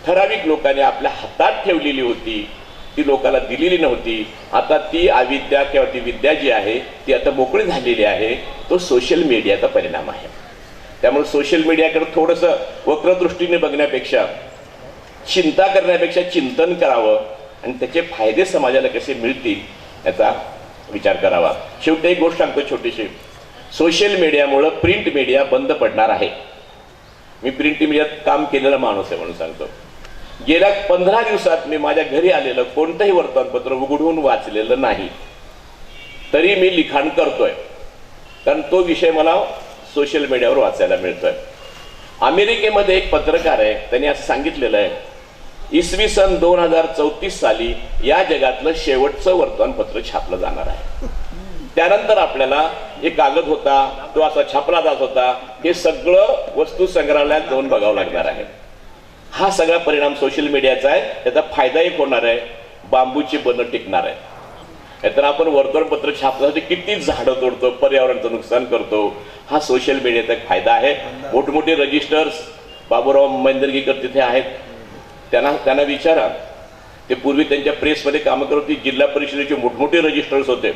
ठराविक लोकांनी आपल्या हातात ठेवलेली होती, ती लोकांना दिलेली नव्हती, आता ती अविद्या किंवा ती विद्या जी आहे ती आता मोकळी झालेली आहे. तो सोशल मीडियाचा परिणाम आहे. त्यामुळे सोशल मीडियाकडे थोडंसं वक्रदृष्टीने बघण्यापेक्षा, चिंता करण्यापेक्षा चिंतन करावं आणि त्याचे फायदे समाजाला कसे मिळतील याचा विचार करावा. शेवटी एक गोष्ट सांगतो छोटीशी, सोशल मीडियामुळं प्रिंट मीडिया बंद पडणार आहे. मी प्रिंट मीडियात काम केलेला माणूस आहे म्हणून सांगतो. गेल्या 15 दिवसात मी माझ्या घरी आलेलं कोणतंही वर्तमानपत्र उघडून वाचलेलं नाही, तरी मी लिखाण करतोय, कारण तो विषय मला सोशल मीडियावर वाचायला मिळतोय. अमेरिकेमध्ये एक पत्रकार आहे, त्यांनी असं सांगितलेलं आहे, इसवी सन 2034 साली या जगातलं शेवटचं वर्तमानपत्र छापलं जाणार आहे. त्यानंतर आपल्याला एक कागद होता, तो असा छापला जात होता, हे सगळं वस्तू संग्रहालयात जाऊन बघावं लागणार आहे. हा सगळा परिणाम सोशल मीडियाचा आहे. त्याचा फायदा एक होणार आहे, बांबूची बनं टिकणार आहे. नाहीतर आपण वर्तमानपत्र छापण्यासाठी किती झाडं तोडतो, पर्यावरणाचं नुकसान करतो. हा सोशल मीडियाचा एक फायदा आहे. मोठमोठे रजिस्टर्स बाबूराव महेंदरगीकर तिथे आहेत, त्यांना विचारा. ते पूर्वी त्यांच्या प्रेसमध्ये कामं करत होती, जिल्हा परिषदेचे मोठमोठे रजिस्टर्स होते,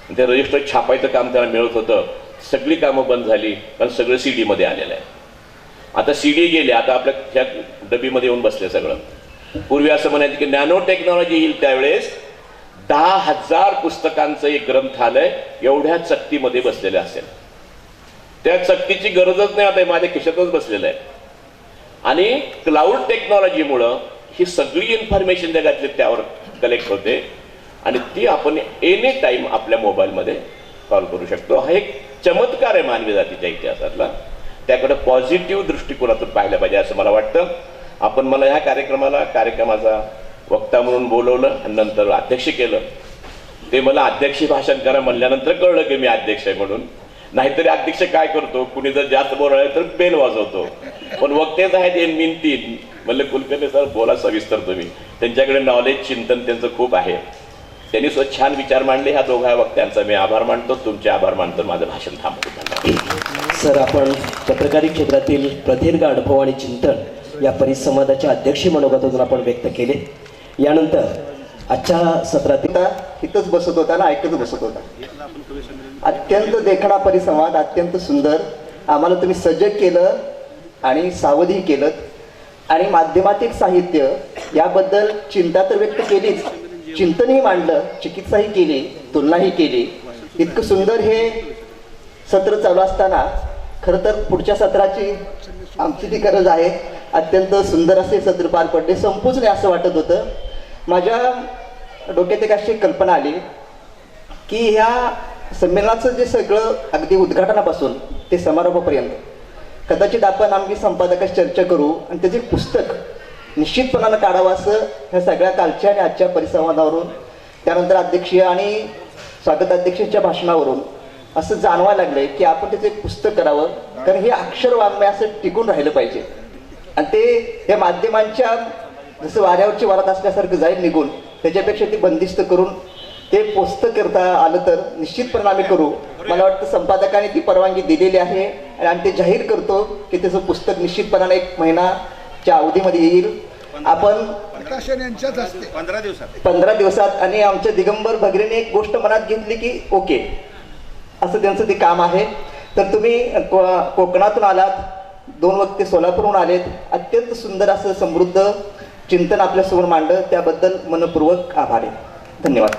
ते रजिस्टर छापायचं काम त्यांना मिळत होतं. सगळी कामं बंद झाली, कारण सगळं CD मध्ये आलेलं आहे. आता CD गेले, आता आपल्या ह्या डबीमध्ये येऊन बसले सगळं. पूर्वी असं म्हणायचं की नॅनो टेक्नॉलॉजी येईल त्यावेळेस 10,000 पुस्तकांचं एक ग्रंथालय एवढ्या चकतीमध्ये बसलेलं असेल. त्या चकतीची गरजच नाही, आता माझ्या खिशातच बसलेलं आहे. आणि क्लाउड टेक्नॉलॉजीमुळं ही सगळी इन्फॉर्मेशन जगातली त्यावर कलेक्ट होते आणि ती आपण एनी टाइम आपल्या मोबाईलमध्ये सॉल्व्ह करू शकतो. हा एक चमत्कार आहे मानवी जातीच्या इतिहासातला. त्याकडे पॉझिटिव्ह दृष्टिकोनातून पाहिलं पाहिजे असं मला वाटतं. आपण मला ह्या कार्यक्रमाचा वक्ता म्हणून बोलवलं आणि नंतर अध्यक्ष केलं. ते मला अध्यक्षी भाषण करा म्हणल्यानंतर कळलं की मी अध्यक्ष आहे म्हणून. नाहीतरी अध्यक्ष काय करतो, कुणी जर जास्त बोलायला तर बेल वाजवतो. पण वक्तेच आहेत एन 3. म्हणलं कुलकर्णी सर बोला सविस्तर तुम्ही. त्यांच्याकडे नॉलेज, चिंतन त्यांचं खूप आहे. त्यांनी छान विचार मांडले. ह्या दोघा वक्त्यांचा मी आभार मानतो, तुमचे आभार मानतो. माझं भाषण थांबतो. सर, आपण पत्रकारी क्षेत्रातील प्रदीर्घ अनुभव आणि चिंतन या परिसंवादाच्या अध्यक्षी मनोगतातून आपण व्यक्त केले. यानंतर आजच्या सत्रातील इथंच बसत होता ना, ऐकत बसत होता. अत्यंत देखणा परिसंवाद, अत्यंत सुंदर. आम्हाला तुम्ही सजग केलं आणि सावधी केलं आणि माध्यमातील साहित्य याबद्दल चिंता तर व्यक्त केलीच, चिंतनही मांडलं, चिकित्साही केली, तुलनाही केली. इतकं सुंदर हे सत्र चालू असताना खरं तर पुढच्या सत्राची आमची ती गरज आहे. अत्यंत सुंदर असे सत्र पार पडले, संपूच नाही असं वाटत होतं. माझ्या डोक्यात एक अशी कल्पना आली की ह्या संमेलनाचं जे सगळं अगदी उद्घाटनापासून ते समारोपापर्यंत कदाचित आपण आम्ही संपादकाशी चर्चा करू आणि त्याचे पुस्तक निश्चितपणानं काढावं असं ह्या सगळ्या कालच्या आणि आजच्या परिसंवादावरून, त्यानंतर अध्यक्षीय आणि स्वागताध्यक्षाच्या भाषणावरून असं जाणवायला लागलंय की आपण त्याचं एक पुस्तक करावं. कारण हे अक्षर वाङ्मय असं टिकून राहिलं पाहिजे आणि ते या माध्यमांच्या जसं वाऱ्यावरची वारात असल्यासारखं जाईल निघून, त्याच्यापेक्षा ती बंदिस्त करून ते पुस्तक करता आलं तर निश्चितपणे आम्ही करू. मला वाटतं संपादकाने ती परवानगी दिलेली आहे आणि ते जाहीर करतो की त्याचं पुस्तक निश्चितपणाने 1 महिन्याच्या अवधीमध्ये येईल. आपण प्रकाशन यांच्याच असते 15 दिवसात. आणि आमच्या दिगंबर भगरेने एक गोष्ट मनात घेतली की ओके असं त्यांचं ते काम आहे. तर तुम्ही कोकणातून आलात, 2 वक्ते सोलापूरहून आलेत, अत्यंत सुंदर असं समृद्ध चिंतन आपल्यासमोर मांडलं, त्याबद्दल मनपूर्वक आभार आहे. धन्यवाद.